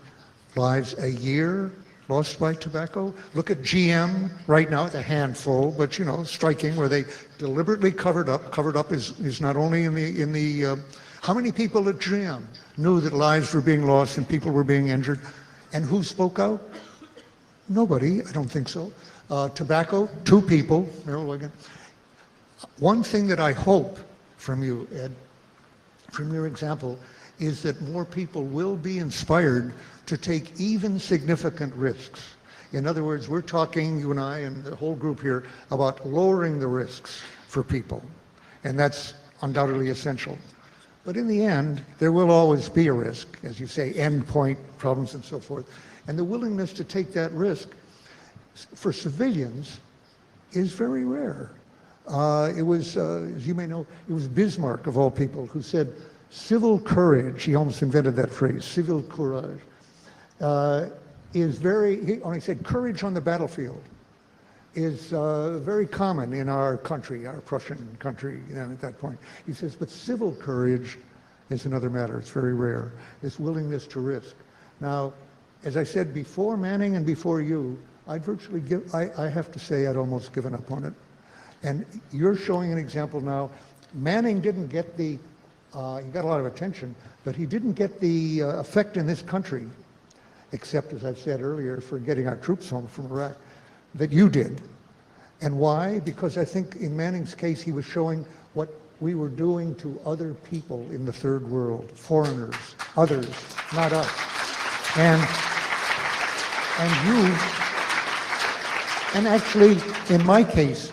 lives a year lost by tobacco. Look at GM right now, it's a handful, but striking, where they deliberately covered up. Covered up is not only in the how many people at GM knew that lives were being lost and people were being injured? And who spoke out? Nobody, I don't think so. Tobacco, 2 people, Merrill Wigan. One thing that I hope from you, Ed, from your example, is that more people will be inspired to take even significant risks. In other words, we're talking, you and I and the whole group here, about lowering the risks for people. And that's undoubtedly essential. But in the end, there will always be a risk, as you say, endpoint problems and so forth. And the willingness to take that risk for civilians is very rare. It was, as you may know, it was Bismarck, of all people, who said, civil courage, he almost invented that phrase, civil courage, is very, he only said courage on the battlefield is very common in our country, our Prussian country, at that point. He says, but civil courage is another matter. It's very rare. This willingness to risk. Now, as I said before Manning and before you, I have to say I'd almost given up on it. And you're showing an example now. Manning didn't get he got a lot of attention, but he didn't get the effect in this country, except, as I've said earlier, for getting our troops home from Iraq, that you did. And why? Because I think in Manning's case, he was showing what we were doing to other people in the third world, foreigners, others, not us. And actually, in my case,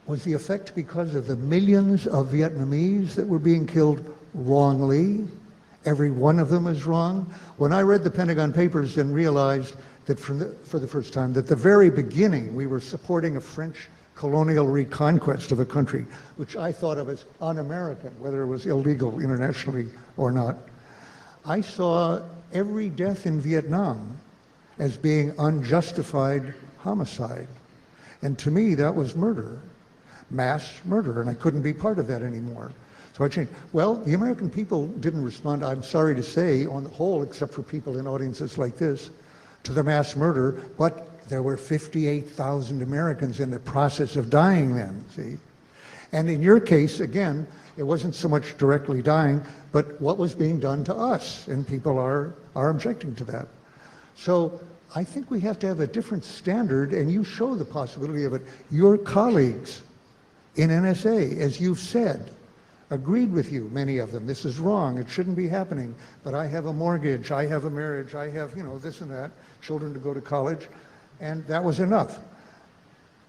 was the effect because of the millions of Vietnamese that were being killed wrongly? Every one of them is wrong. When I read the Pentagon Papers and realized that for the first time, that the very beginning we were supporting a French colonial reconquest of a country, which I thought of as un-American, whether it was illegal internationally or not. I saw every death in Vietnam as being unjustified homicide. And to me, that was murder, mass murder, and I couldn't be part of that anymore. So I changed. Well, the American people didn't respond, I'm sorry to say, on the whole, except for people in audiences like this, to the mass murder, but there were 58,000 Americans in the process of dying then, see? And in your case, again, it wasn't so much directly dying, but what was being done to us, and people are objecting to that. So I think we have to have a different standard, and you show the possibility of it. Your colleagues in NSA, as you've said, agreed with you, many of them. This is wrong, it shouldn't be happening, but I have a mortgage, I have a marriage, I have, this and that, children to go to college, and that was enough.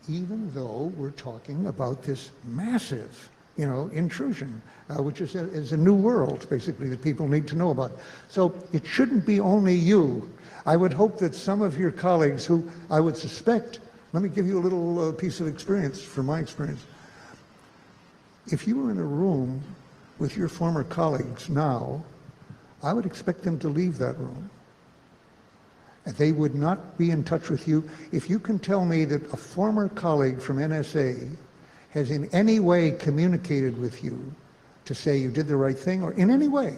Even though we're talking about this massive, intrusion, which is a new world, basically, that people need to know about. So it shouldn't be only you. I would hope that some of your colleagues who I would suspect, let me give you a little piece of experience from my experience. If you were in a room with your former colleagues now, I would expect them to leave that room. And they would not be in touch with you. If you can tell me that a former colleague from NSA has in any way communicated with you to say you did the right thing, or in any way,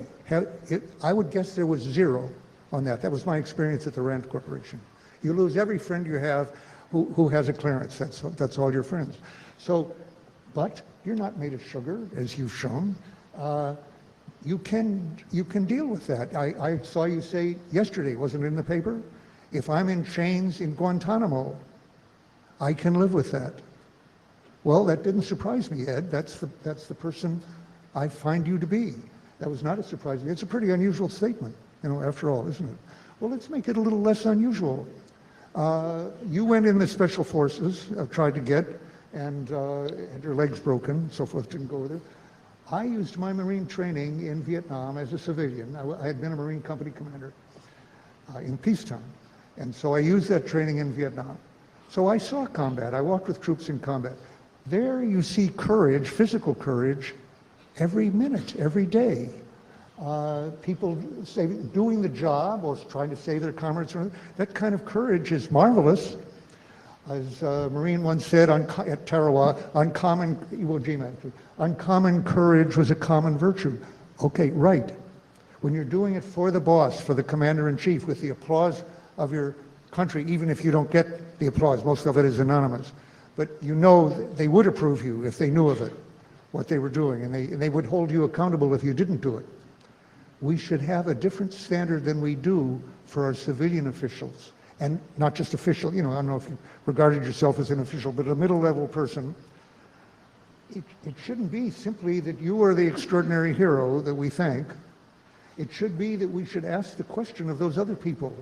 I would guess there was zero on that. That was my experience at the Rand Corporation. You lose every friend you have who has a clearance. That's all your friends. So, but you're not made of sugar, as you've shown. You can deal with that. I saw you say yesterday, wasn't it in the paper? If I'm in chains in Guantanamo, I can live with that. Well, that didn't surprise me, Ed. That's the person I find you to be. That was not a surprise to me. It's a pretty unusual statement, after all, isn't it? Well, let's make it a little less unusual. You went in the special forces, tried to get, and had your legs broken, so forth, didn't go with it. I used my Marine training in Vietnam as a civilian. I had been a Marine company commander in peacetime. And so I used that training in Vietnam. So I saw combat. I walked with troops in combat. There you see courage, physical courage, every minute, every day. People say, doing the job or trying to save their comrades. That kind of courage is marvelous. As a Marine once said at Tarawa, uncommon courage was a common virtue. Okay, right. When you're doing it for the boss, for the commander-in-chief, with the applause of your country, even if you don't get the applause, most of it is anonymous, but they would approve you if they knew of it, what they were doing, and they would hold you accountable if you didn't do it. We should have a different standard than we do for our civilian officials. And not just official, I don't know if you regarded yourself as an official, but a middle-level person. It shouldn't be simply that you are the extraordinary hero that we thank. It should be that we should ask the question of those other people.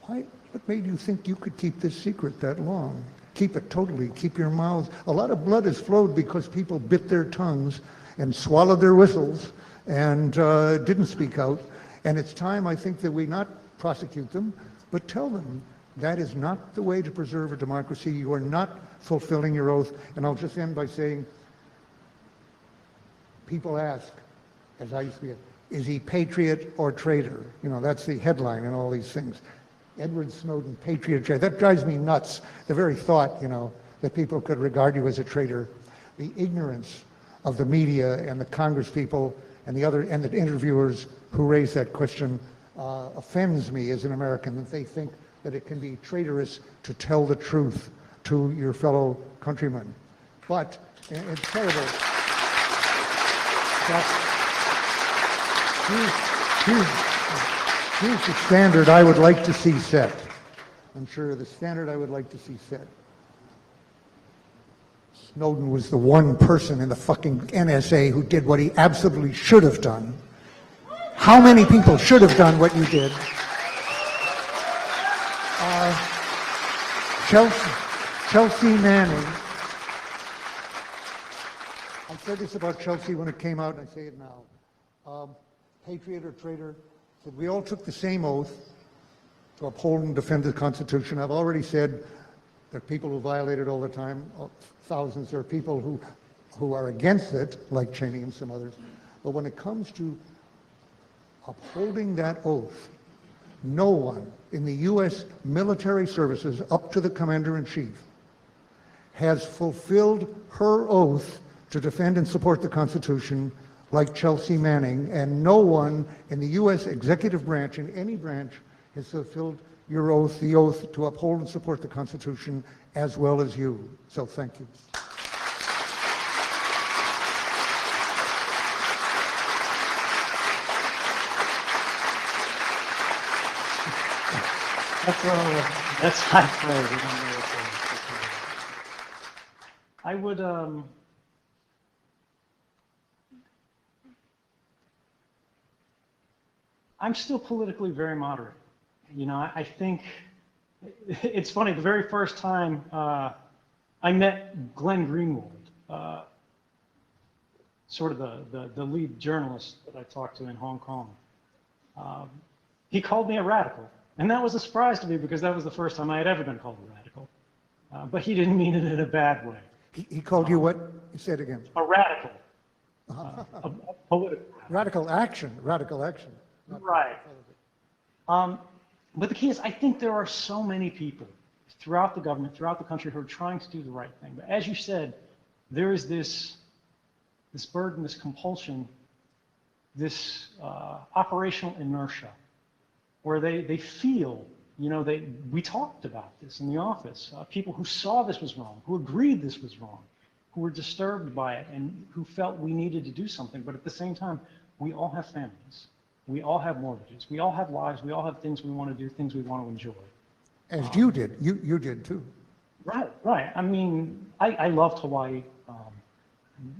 What made you think you could keep this secret that long? Keep it totally, keep your mouths. A lot of blood has flowed because people bit their tongues and swallowed their whistles and didn't speak out. And it's time, I think, that we not prosecute them, but tell them that is not the way to preserve a democracy. You are not fulfilling your oath. And I'll just end by saying, people ask, as I used to be, is he patriot or traitor? That's the headline in all these things. Edward Snowden, patriot, traitor. That drives me nuts, the very thought, that people could regard you as a traitor. The ignorance of the media and the Congress people and the interviewers who raise that question offends me as an American, that they think that it can be traitorous to tell the truth to your fellow countrymen. But it's terrible. Here's the standard I would like to see set. I'm sure the standard I would like to see set. Snowden was the one person in the fucking NSA who did what he absolutely should have done. How many people should have done what you did? Chelsea Manning. I said this about Chelsea when it came out, and I say it now. Patriot or traitor, said we all took the same oath to uphold and defend the Constitution. I've already said there are people who violate it all the time, thousands. There are people who are against it, like Cheney and some others. But when it comes to upholding that oath, no one in the U.S. military services, up to the Commander-in-Chief, has fulfilled her oath to defend and support the Constitution like Chelsea Manning, and no one in the U.S. executive branch, in any branch, has fulfilled your oath, the oath to uphold and support the Constitution as well as you. So thank you. That's high praise. I would, I'm still politically very moderate. You know, I think it's funny, the very first time I met Glenn Greenwald, sort of the lead journalist that I talked to in Hong Kong, he called me a radical. And that was a surprise to me because that was the first time I had ever been called a radical. But he didn't mean it in a bad way. He called you what? Say it again. A radical. A political. Radical action. Radical action. Right. But the key is, I think there are so many people throughout the government, throughout the country, who are trying to do the right thing. But as you said, there is this burden, this compulsion, this operational inertia, where they feel, you know, we talked about this in the office, people who saw this was wrong, who agreed this was wrong, who were disturbed by it, and who felt we needed to do something. But at the same time, we all have families. We all have mortgages. We all have lives. We all have things we want to do, things we want to enjoy. As you did. You did too. Right, right. I mean, I loved Hawaii.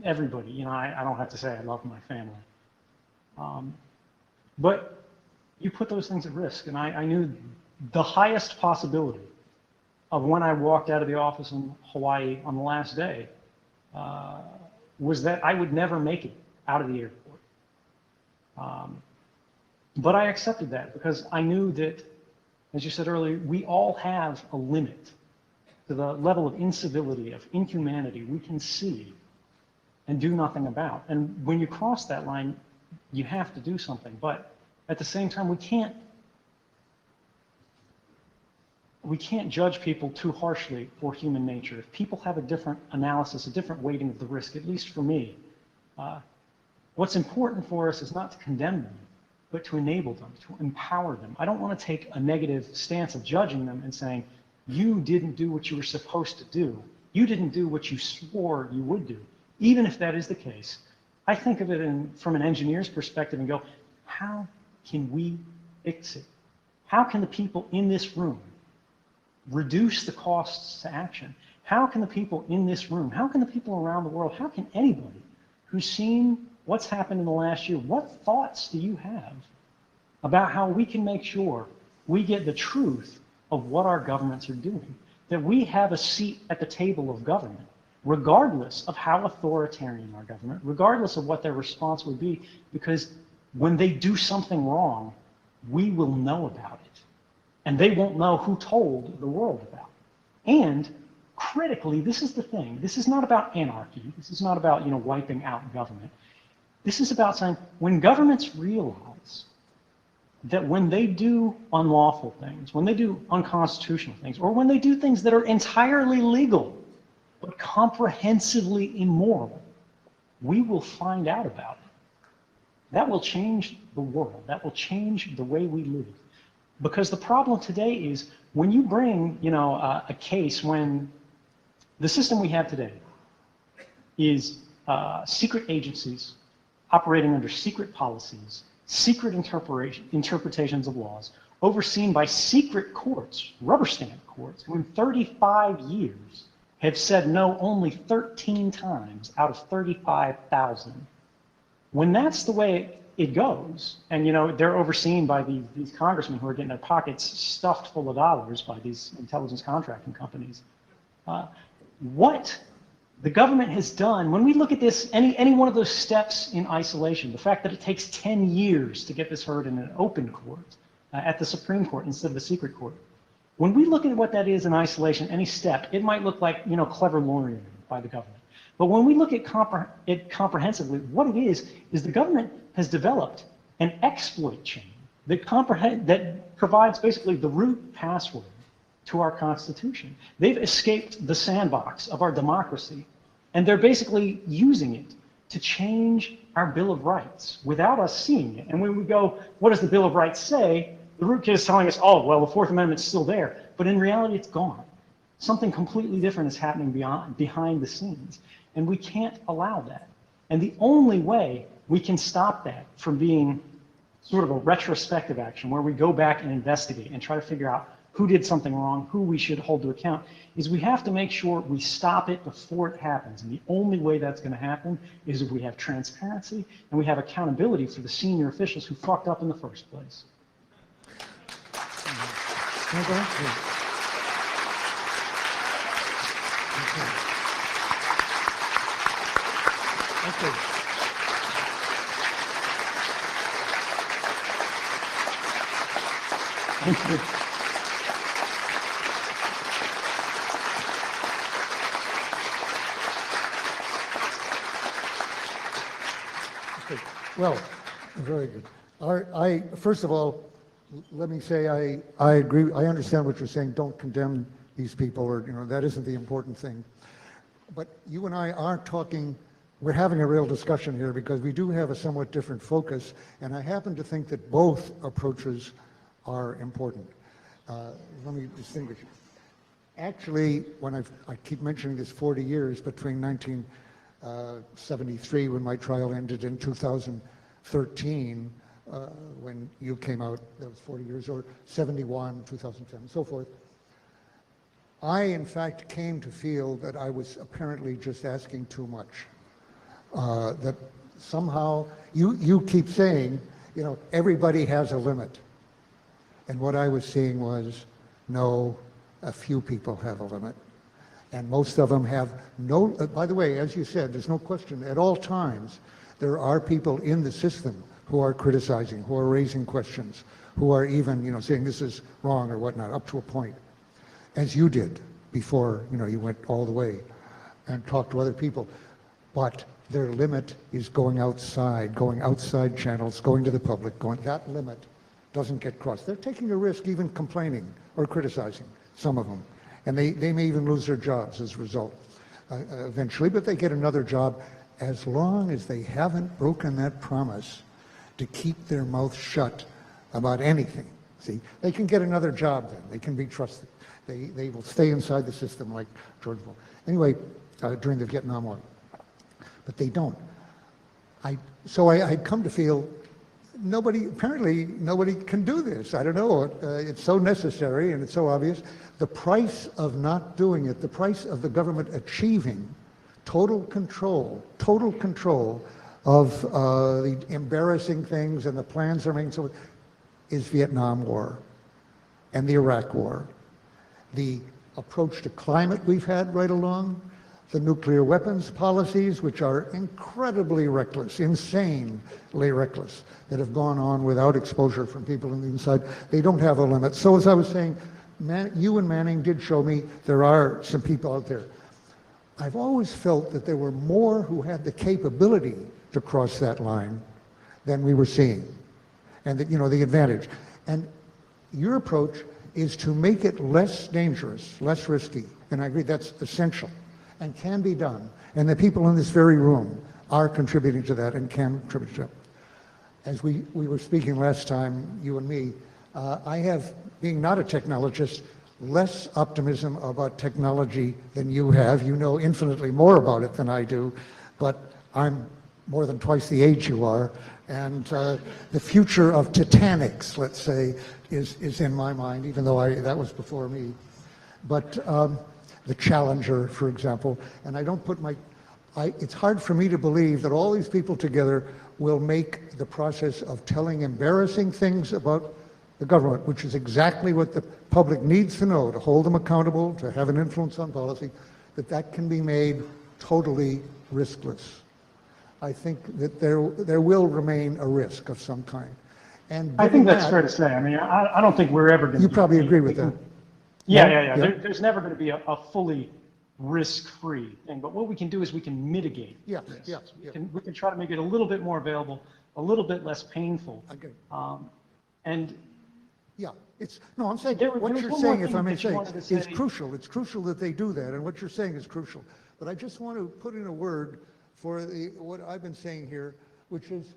Everybody, you know, I don't have to say I love my family. But you put those things at risk. And I knew the highest possibility of when I walked out of the office in Hawaii on the last day was that I would never make it out of the airport. But I accepted that because I knew that, as you said earlier, we all have a limit to the level of incivility, of inhumanity we can see and do nothing about. And when you cross that line, you have to do something. But at the same time, we can't judge people too harshly for human nature. If people have a different analysis, a different weighting of the risk, at least for me, what's important for us is not to condemn them, but to enable them, to empower them. I don't want to take a negative stance of judging them and saying, you didn't do what you were supposed to do. You didn't do what you swore you would do. Even if that is the case, I think of it from an engineer's perspective and go, how can we fix it? How can the people in this room reduce the costs to action? How can the people in this room, how can the people around the world, how can anybody who's seen what's happened in the last year, what thoughts do you have about how we can make sure we get the truth of what our governments are doing? That we have a seat at the table of government, regardless of how authoritarian our government, regardless of what their response would be, because when they do something wrong, we will know about it. And they won't know who told the world about it. And critically, this is the thing. This is not about anarchy. This is not about, you know, wiping out government. This is about saying when governments realize that when they do unlawful things, when they do unconstitutional things, or when they do things that are entirely legal but comprehensively immoral, we will find out about it. That will change the world. That will change the way we live. Because the problem today is when you bring, a case when the system we have today is secret agencies operating under secret policies, secret interpretations of laws, overseen by secret courts, rubber stamp courts, who in 35 years have said no only 13 times out of 35,000. When that's the way it goes, and they're overseen by these congressmen who are getting their pockets stuffed full of dollars by these intelligence contracting companies, what the government has done, when we look at this, any one of those steps in isolation, the fact that it takes 10 years to get this heard in an open court, at the Supreme Court instead of a secret court, when we look at what that is in isolation, any step, it might look like, clever lawyering by the government. But when we look at it comprehensively, what it is the government has developed an exploit chain that provides basically the root password to our Constitution. They've escaped the sandbox of our democracy, and they're basically using it to change our Bill of Rights without us seeing it. And when we go, what does the Bill of Rights say? The rootkit is telling us, oh, well, the Fourth Amendment's still there. But in reality, it's gone. Something completely different is happening behind the scenes. And we can't allow that. And the only way we can stop that from being sort of a retrospective action where we go back and investigate and try to figure out who did something wrong, who we should hold to account, is we have to make sure we stop it before it happens. And the only way that's going to happen is if we have transparency and we have accountability for the senior officials who fucked up in the first place. Okay. Thank you. Okay. Well, very good. First of all, let me say I agree. I understand what you're saying. Don't condemn these people, or that isn't the important thing. But you and I are talking. We're having a real discussion here because we do have a somewhat different focus, and I happen to think that both approaches are important. Let me distinguish. Actually, when I keep mentioning this 40 years between 1973, when my trial ended, in 2013, when you came out, that was 40 years, or 71, 2010, and so forth. I, in fact, came to feel that I was apparently just asking too much. That somehow, you keep saying, everybody has a limit. And what I was seeing was, no, a few people have a limit. And most of them have no, by the way, as you said, there's no question, at all times, there are people in the system who are criticizing, who are raising questions, who are even, saying this is wrong or whatnot, up to a point, as you did before, you went all the way and talked to other people. But their limit is going outside channels, going to the public, that limit doesn't get crossed. They're taking a risk even complaining or criticizing, some of them. And they may even lose their jobs as a result eventually, but they get another job as long as they haven't broken that promise to keep their mouth shut about anything. See, they can get another job then. They can be trusted. They will stay inside the system like George Bush. Anyway, during the Vietnam War. But they don't. So I'd come to feel apparently nobody can do this. I don't know. It's so necessary and it's so obvious. The price of not doing it, the price of the government achieving total control of the embarrassing things and the plans they're making, so is Vietnam War and the Iraq War. The approach to climate we've had right along, the nuclear weapons policies, which are incredibly reckless, insanely reckless, that have gone on without exposure from people on the inside. They don't have a limit. So as I was saying, you and Manning did show me there are some people out there. I've always felt that there were more who had the capability to cross that line than we were seeing, and that, the advantage. And your approach is to make it less dangerous, less risky, and I agree that's essential and can be done. And the people in this very room are contributing to that and can contribute to that. As we were speaking last time, you and me, I have, being not a technologist, less optimism about technology than you have. You know infinitely more about it than I do, but I'm more than twice the age you are, and the future of Titanics, let's say, is in my mind, even though that was before me. But the Challenger, for example, and I don't put it's hard for me to believe that all these people together will make the process of telling embarrassing things about the government, which is exactly what the public needs to know to hold them accountable, to have an influence on policy, that can be made totally riskless. I think that there will remain a risk of some kind. And I think that's fair to say. I mean, I don't think we're ever going to. You probably agree with that. Yeah. There's never going to be a fully risk-free thing. But what we can do is we can mitigate risks. We can try to make it a little bit more available, a little bit less painful. Okay. And yeah, I'm saying what you're saying, if I may say, is crucial. It's crucial that they do that, and what you're saying is crucial. But I just want to put in a word for what I've been saying here, which is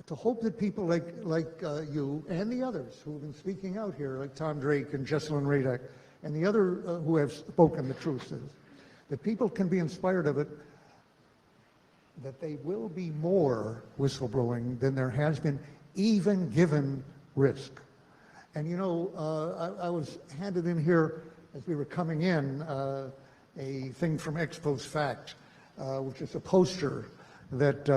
to hope that people like you and the others who have been speaking out here, like Tom Drake and Jesselyn Radak, and the other who have spoken the truth, that people can be inspired of it, that they will be more whistleblowing than there has been, even given risk. And you know, I was handed in here, as we were coming in, a thing from Ex Post Fact, which is a poster that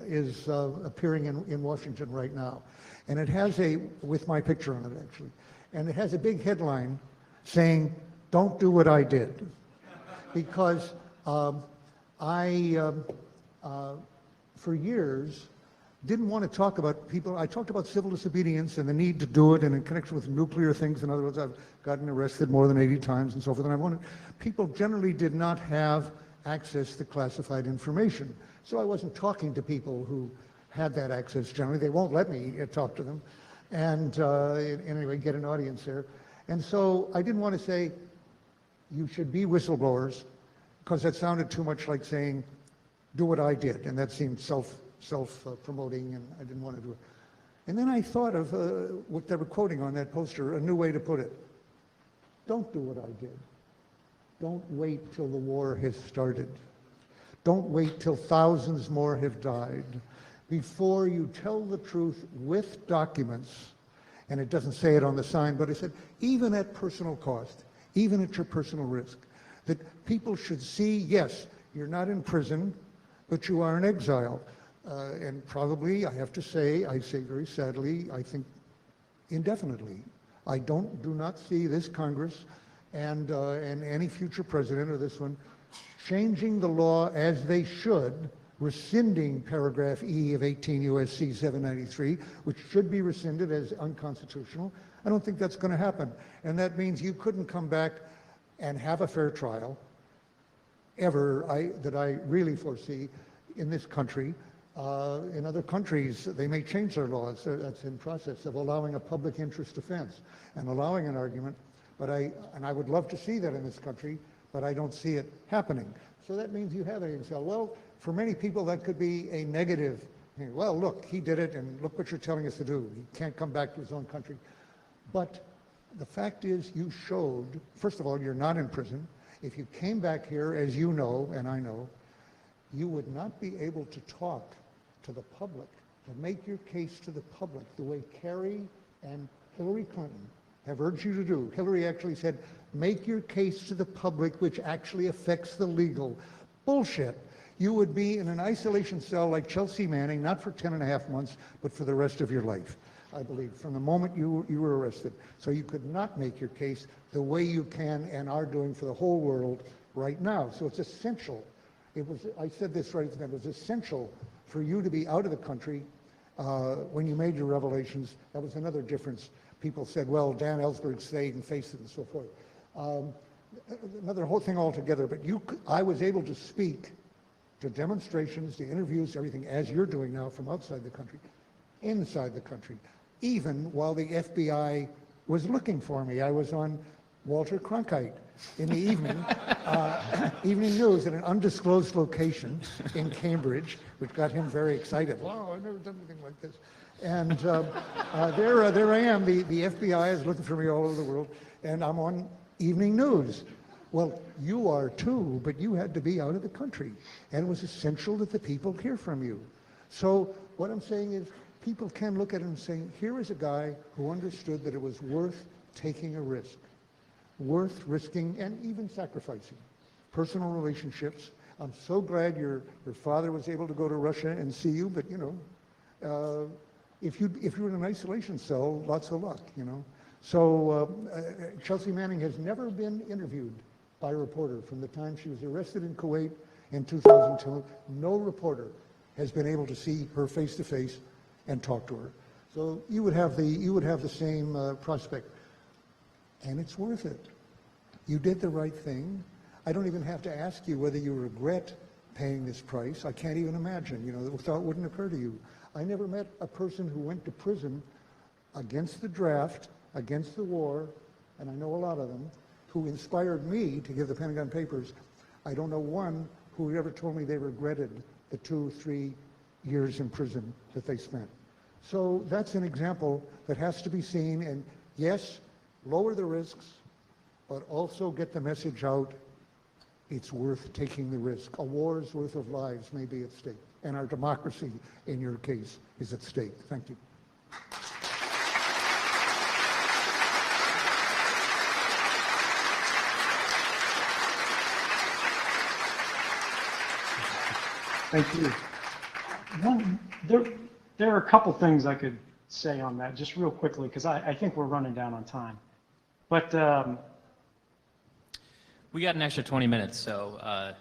is appearing in Washington right now. And it has with my picture on it actually, and it has a big headline saying, "Don't do what I did." Because for years, didn't want to talk about people. I talked about civil disobedience and the need to do it, and in connection with nuclear things. In other words, I've gotten arrested more than 80 times and so forth. And people generally did not have access to classified information. So I wasn't talking to people who had that access generally. They won't let me talk to them. And anyway, get an audience there. And so I didn't want to say, you should be whistleblowers, because that sounded too much like saying, do what I did. And that seemed self-promoting, and I didn't want to do it. And then I thought of what they were quoting on that poster, a new way to put it. Don't do what I did. Don't wait till the war has started. Don't wait till thousands more have died. Before you tell the truth with documents, and it doesn't say it on the sign, but it said, even at personal cost, even at your personal risk, that people should see, yes, you're not in prison, but you are in exile. And probably, I have to say, I say very sadly, I think indefinitely. I do not see this Congress and any future president or this one changing the law as they should, rescinding paragraph E of 18 U.S.C. 793, which should be rescinded as unconstitutional. I don't think that's going to happen. And that means you couldn't come back and have a fair trial ever, that I really foresee in this country. In other countries, they may change their laws. That's in process of allowing a public interest defense and allowing an argument. But I would love to see that in this country, but I don't see it happening. So that means you have a cell. Well, for many people, that could be a negative. Well, look, he did it, and look what you're telling us to do. He can't come back to his own country. But the fact is, you showed, first of all, you're not in prison. If you came back here, as you know, and I know, you would not be able to talk to the public, to make your case to the public the way Kerry and Hillary Clinton have urged you to do. Hillary actually said, make your case to the public, which actually affects the legal. Bullshit. You would be in an isolation cell like Chelsea Manning, not for 10.5 months, but for the rest of your life, I believe, from the moment you were arrested. So you could not make your case the way you can and are doing for the whole world right now. So it's essential. I said this right at the time, it was essential for you to be out of the country when you made your revelations. That was another difference. People said, well, Dan Ellsberg stayed and faced it and so forth. Another whole thing altogether, but I was able to speak to demonstrations, to interviews, everything, as you're doing now from outside the country, inside the country, even while the FBI was looking for me. I was on Walter Cronkite in the evening, evening news at an undisclosed location in Cambridge, which got him very excited. Wow, I've never done anything like this. And there I am, the FBI is looking for me all over the world, and I'm on evening news. Well, you are too, but you had to be out of the country, and it was essential that the people hear from you. So what I'm saying is, people can look at it and say, here is a guy who understood that it was worth taking a risk, worth risking and even sacrificing personal relationships. I'm so glad your father was able to go to Russia and see you, but you know, if you're in an isolation cell, lots of luck, you know. So Chelsea Manning has never been interviewed by a reporter from the time she was arrested in Kuwait in 2002. No reporter has been able to see her face to face and talk to her. So you would have the same prospect, and it's worth it. You did the right thing. I don't even have to ask you whether you regret paying this price. I can't even imagine. You know, the thought wouldn't occur to you. I never met a person who went to prison against the draft, against the war, and I know a lot of them, who inspired me to give the Pentagon Papers. I don't know one who ever told me they regretted the 2-3 years in prison that they spent. So that's an example that has to be seen, and yes, lower the risks, but also get the message out. It's worth taking the risk. A war's worth of lives may be at stake, and our democracy, in your case, is at stake. Thank you. Thank you. There are a couple things I could say on that, just real quickly, because I think we're running down on time. But We got an extra 20 minutes, so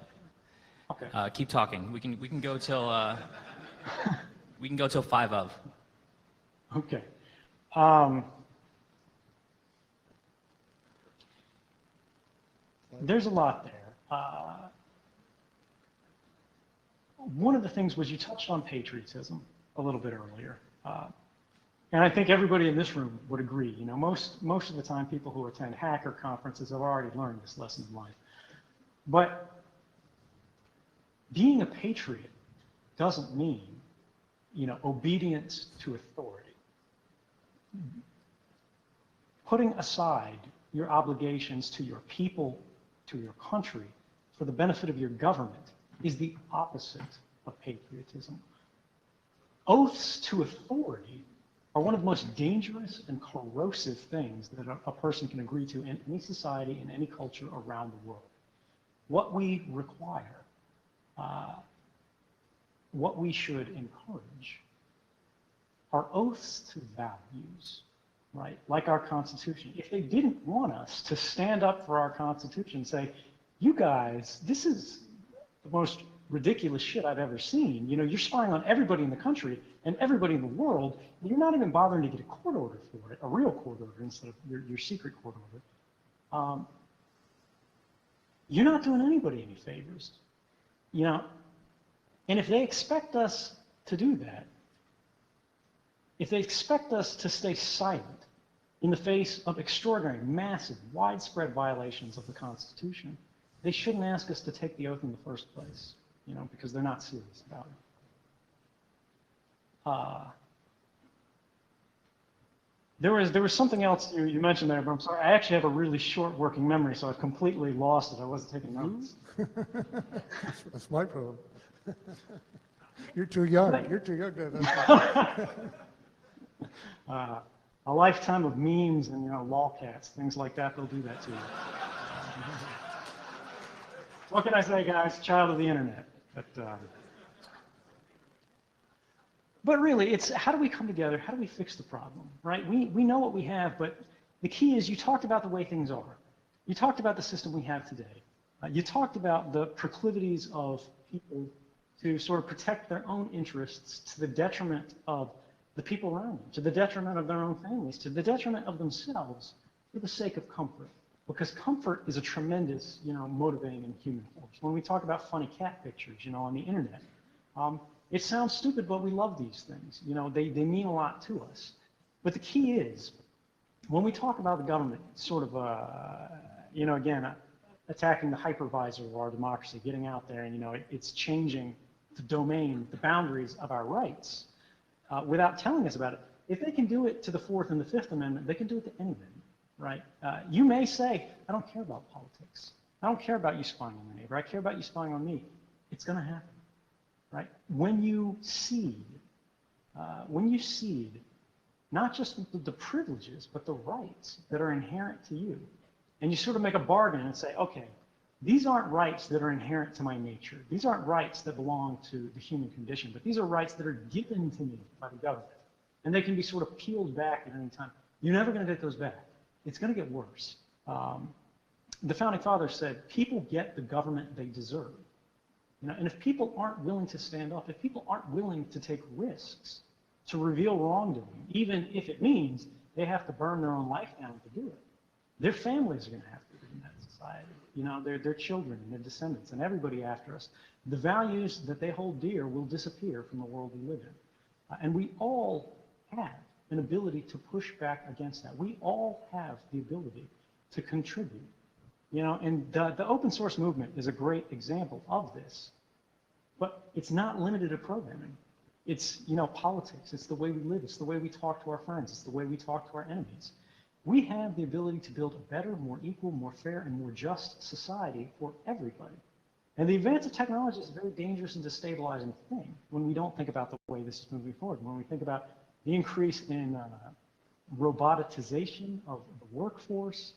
okay. keep talking. We can go till we can go till 5 of. Okay. There's a lot there. One of the things was you touched on patriotism a little bit earlier. And I think everybody in this room would agree. You know, most of the time people who attend hacker conferences have already learned this lesson in life. But being a patriot doesn't mean, you know, obedience to authority. Putting aside your obligations to your people, to your country, for the benefit of your government is the opposite of patriotism. Oaths to authority are one of the most dangerous and corrosive things that a person can agree to in any society, in any culture around the world. What we require, what we should encourage, are oaths to values, right? Like our Constitution. If they didn't want us to stand up for our Constitution and say, you guys, this is the most ridiculous shit I've ever seen. You know, you're spying on everybody in the country and everybody in the world, and you're not even bothering to get a court order for it, a real court order instead of your secret court order. You're not doing anybody any favors, you know. And if they expect us to do that, if they expect us to stay silent in the face of extraordinary, massive, widespread violations of the Constitution, they shouldn't ask us to take the oath in the first place, you know, because they're not serious about it. There was something else you mentioned there, but I'm sorry. I actually have a really short working memory, so I've completely lost it. I wasn't taking notes. That's my problem. You're too young. You're too young to A lifetime of memes and, you know, lolcats, things like that, they'll do that to you. What can I say, guys? Child of the internet. But really, it's how do we come together? How do we fix the problem, right? We know what we have, but the key is you talked about the way things are. You talked about the system we have today. You talked about the proclivities of people to sort of protect their own interests to the detriment of the people around them, to the detriment of their own families, to the detriment of themselves for the sake of comfort. Because comfort is a tremendous, you know, motivating human force. When we talk about funny cat pictures, you know, on the internet, it sounds stupid, but we love these things. You know, they mean a lot to us. But the key is, when we talk about the government sort of, you know, again, attacking the hypervisor of our democracy, getting out there and, you know, it's changing the domain, the boundaries of our rights. without telling us about it. If they can do it to the Fourth and the Fifth Amendment, they can do it to any amendment, right? You may say, I don't care about politics. I don't care about you spying on my neighbor. I care about you spying on me. It's going to happen, right? When you cede not just the privileges, but the rights that are inherent to you, and you sort of make a bargain and say, okay, these aren't rights that are inherent to my nature. These aren't rights that belong to the human condition, but these are rights that are given to me by the government. And they can be sort of peeled back at any time. You're never going to get those back. It's going to get worse. The founding fathers said, people get the government they deserve. You know, and if people aren't willing to stand up, if people aren't willing to take risks, to reveal wrongdoing, even if it means they have to burn their own life down to do it, their families are going to have to in that society. You know, their children and their descendants and everybody after us. The values that they hold dear will disappear from the world we live in. And we all have an ability to push back against that. We all have the ability to contribute. You know, and the open source movement is a great example of this. But it's not limited to programming. It's, you know, politics. It's the way we live. It's the way we talk to our friends. It's the way we talk to our enemies. We have the ability to build a better, more equal, more fair, and more just society for everybody. And the advance of technology is a very dangerous and destabilizing thing when we don't think about the way this is moving forward. When we think about the increase in roboticization of the workforce,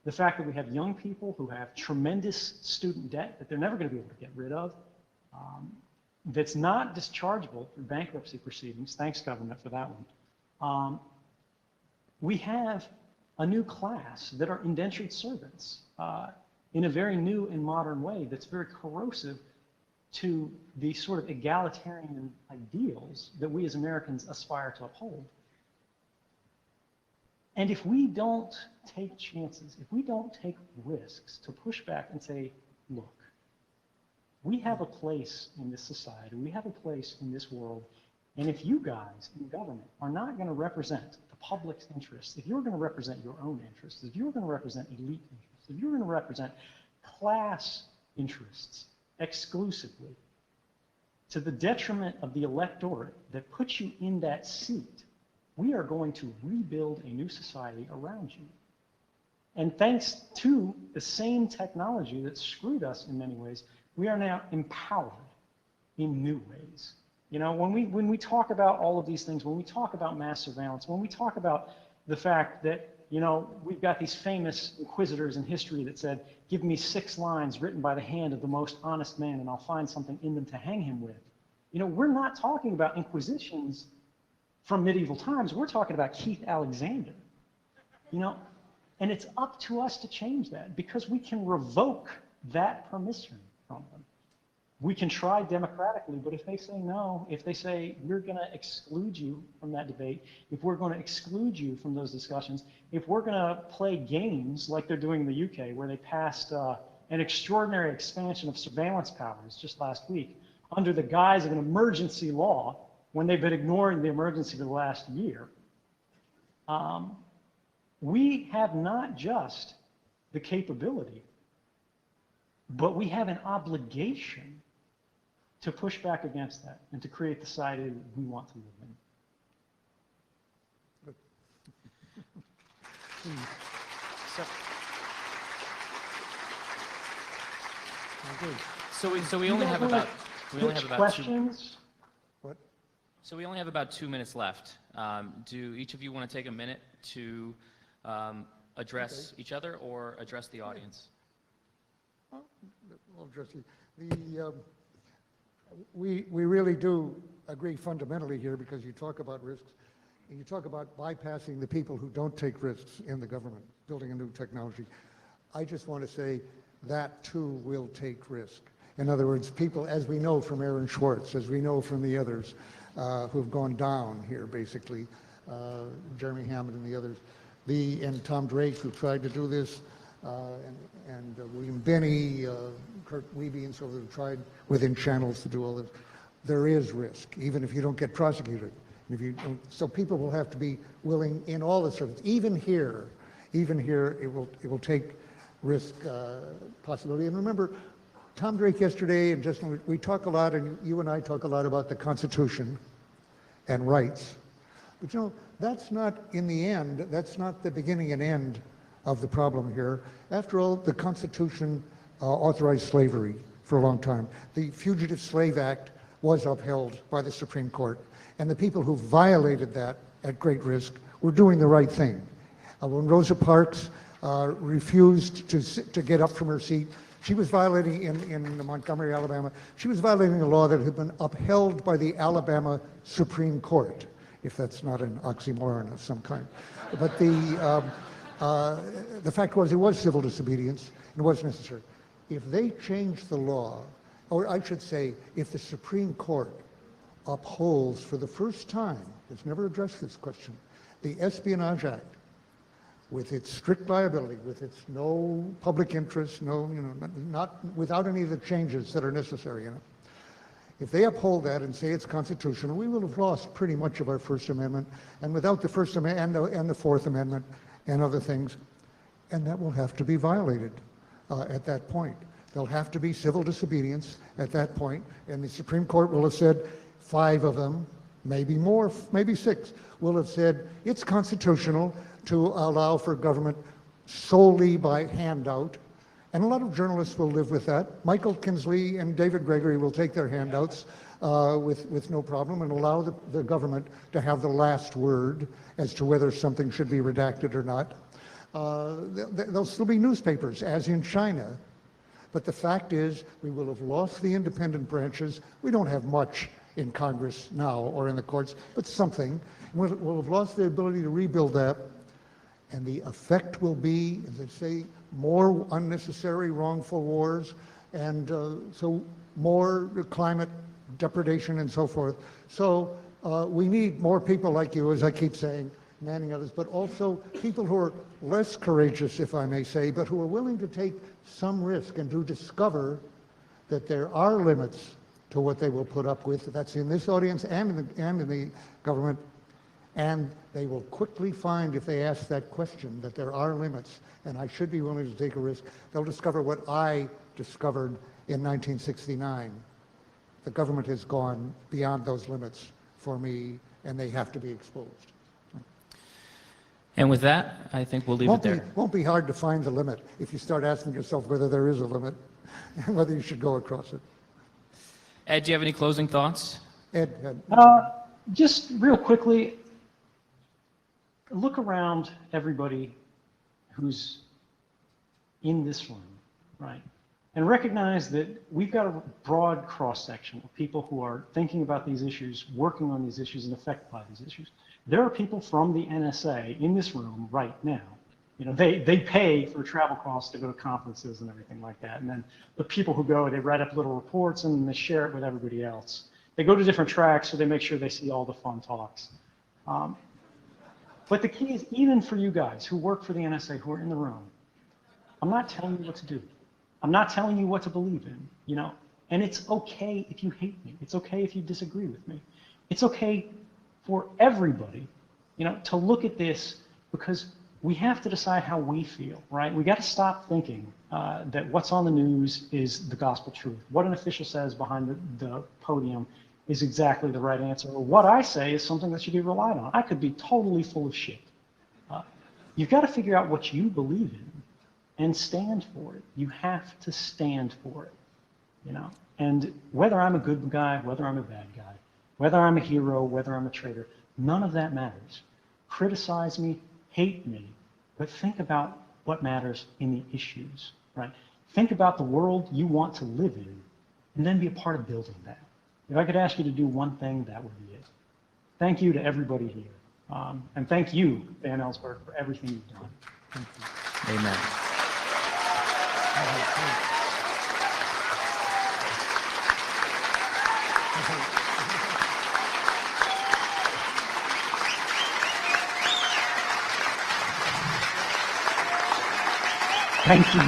the fact that we have young people who have tremendous student debt that they're never going to be able to get rid of, that's not dischargeable through bankruptcy proceedings. Thanks, government, for that one. We have a new class that are indentured servants in a very new and modern way that's very corrosive to the sort of egalitarian ideals that we as Americans aspire to uphold. And if we don't take chances, if we don't take risks to push back and say, look, we have a place in this society, we have a place in this world, and if you guys in government are not going to represent the public's interests, if you're going to represent your own interests, if you're going to represent elite interests, if you're going to represent class interests exclusively to the detriment of the electorate that puts you in that seat, we are going to rebuild a new society around you. And thanks to the same technology that screwed us in many ways, we are now empowered in new ways. You know, when we talk about all of these things, when we talk about mass surveillance, when we talk about the fact that, you know, we've got these famous inquisitors in history that said, give me 6 lines written by the hand of the most honest man and I'll find something in them to hang him with. You know, we're not talking about inquisitions from medieval times. We're talking about Keith Alexander, you know, and it's up to us to change that because we can revoke that permission from them. We can try democratically, but if they say no, if they say we're going to exclude you from that debate, if we're going to exclude you from those discussions, if we're going to play games like they're doing in the UK, where they passed an extraordinary expansion of surveillance powers just last week under the guise of an emergency law, when they've been ignoring the emergency for the last year, we have not just the capability, but we have an obligation to push back against that and to create the society that we want to live in. So we only have about questions. What? So we only have about 2 minutes left. Do each of you want to take a minute to address each other or address the audience? I'll address you. We really do agree fundamentally here because you talk about risks and you talk about bypassing the people who don't take risks in the government, building a new technology. I just want to say that too will take risk. In other words, people, as we know from Aaron Schwartz, as we know from the others who've gone down here basically, Jeremy Hammond and the others, and Tom Drake who tried to do this, and William Binney, Kurt Wiebe, and so on, who tried within channels to do all this. There is risk, even if you don't get prosecuted. If you don't, so people will have to be willing in all the services. Even here, it will take risk possibility. And remember, Tom Drake yesterday and Justin, we talk a lot, and you and I talk a lot about the Constitution and rights. But you know, that's not, in the end, that's not the beginning and end of the problem here. After all, the Constitution authorized slavery for a long time. The Fugitive Slave Act was upheld by the Supreme Court, and the people who violated that at great risk were doing the right thing. When Rosa Parks refused to get up from her seat, she was violating, in Montgomery, Alabama, she was violating a law that had been upheld by the Alabama Supreme Court, if that's not an oxymoron of some kind. But the fact was, it was civil disobedience, and it was necessary. If they changed the law, or I should say, if the Supreme Court upholds for the first time, it's never addressed this question, the Espionage Act, with its strict liability, with its no public interest, no, not without any of the changes that are necessary in it. If they uphold that and say it's constitutional, we will have lost pretty much of our First Amendment, and without the First Amendment and the Fourth Amendment and other things, and that will have to be violated at that point. There'll have to be civil disobedience at that point, and the Supreme Court will have said 5 of them, maybe more, maybe 6, will have said it's constitutional to allow for government solely by handout. And a lot of journalists will live with that. Michael Kinsley and David Gregory will take their handouts with no problem and allow the government to have the last word as to whether something should be redacted or not. There'll still be newspapers, as in China. But the fact is, we will have lost the independent branches. We don't have much in Congress now or in the courts, but something. We'll have lost the ability to rebuild that. And the effect will be, as I say, more unnecessary wrongful wars, and so more climate depredation and so forth. So we need more people like you, as I keep saying, manning others, but also people who are less courageous, if I may say, but who are willing to take some risk and to discover that there are limits to what they will put up with. That's in this audience and in the government. And they will quickly find, if they ask that question, that there are limits, and I should be willing to take a risk. They'll discover what I discovered in 1969. The government has gone beyond those limits for me, and they have to be exposed. And with that, I think we'll leave it there. Won't be hard to find the limit if you start asking yourself whether there is a limit and whether you should go across it. Ed, do you have any closing thoughts? Ed. Just real quickly, look around everybody who's in this room, right? And recognize that we've got a broad cross-section of people who are thinking about these issues, working on these issues, and affected by these issues. There are people from the NSA in this room right now. You know, they pay for travel costs to go to conferences and everything like that. And then the people who go, they write up little reports and they share it with everybody else. They go to different tracks, so they make sure they see all the fun talks. But the key is, even for you guys who work for the NSA, who are in the room, I'm not telling you what to do. I'm not telling you what to believe in, you know, and it's okay if you hate me. It's okay if you disagree with me. It's okay for everybody, you know, to look at this, because we have to decide how we feel, right? We got to stop thinking that what's on the news is the gospel truth. What an official says behind the podium is exactly the right answer, or what I say is something that should be relied on. I could be totally full of shit. You've got to figure out what you believe in and stand for it. You have to stand for it, you know? And whether I'm a good guy, whether I'm a bad guy, whether I'm a hero, whether I'm a traitor, none of that matters. Criticize me, hate me, but think about what matters in the issues, right? Think about the world you want to live in, and then be a part of building that. If I could ask you to do one thing, that would be it. Thank you to everybody here. And thank you, Van Ellsberg, for everything you've done. Thank you. Amen. Thank you.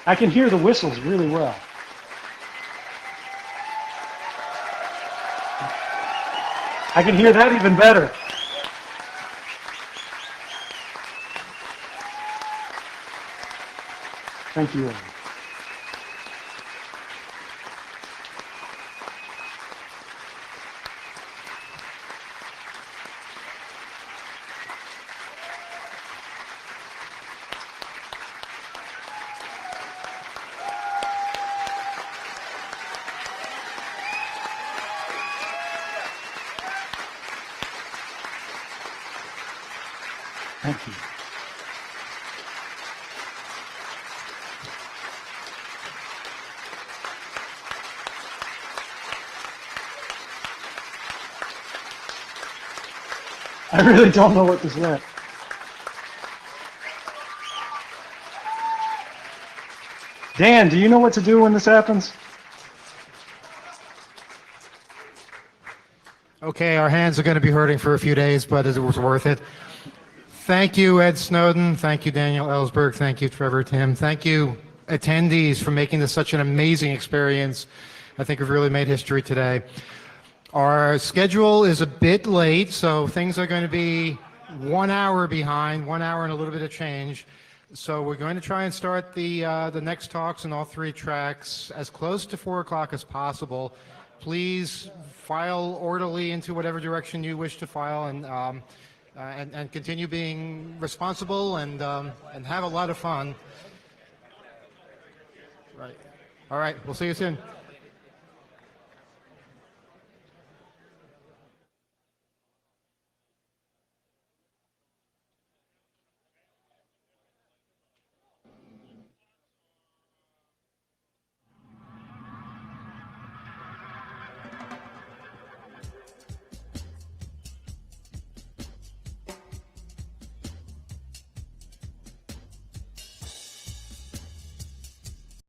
I can hear the whistles really well. I can hear that even better. Thank you all. Thank you. I really don't know what this meant. Dan, do you know what to do when this happens? Okay, our hands are going to be hurting for a few days, but it was worth it. Thank you, Ed Snowden. Thank you, Daniel Ellsberg. Thank you, Trevor Tim. Thank you, attendees, for making this such an amazing experience. I think we've really made history today. Our schedule is a bit late, so things are going to be 1 hour behind, 1 hour and a little bit of change. So we're going to try and start the next talks in all three tracks as close to 4 o'clock as possible. Please file orderly into whatever direction you wish to file, and continue being responsible and have a lot of fun. Right. All right. We'll see you soon.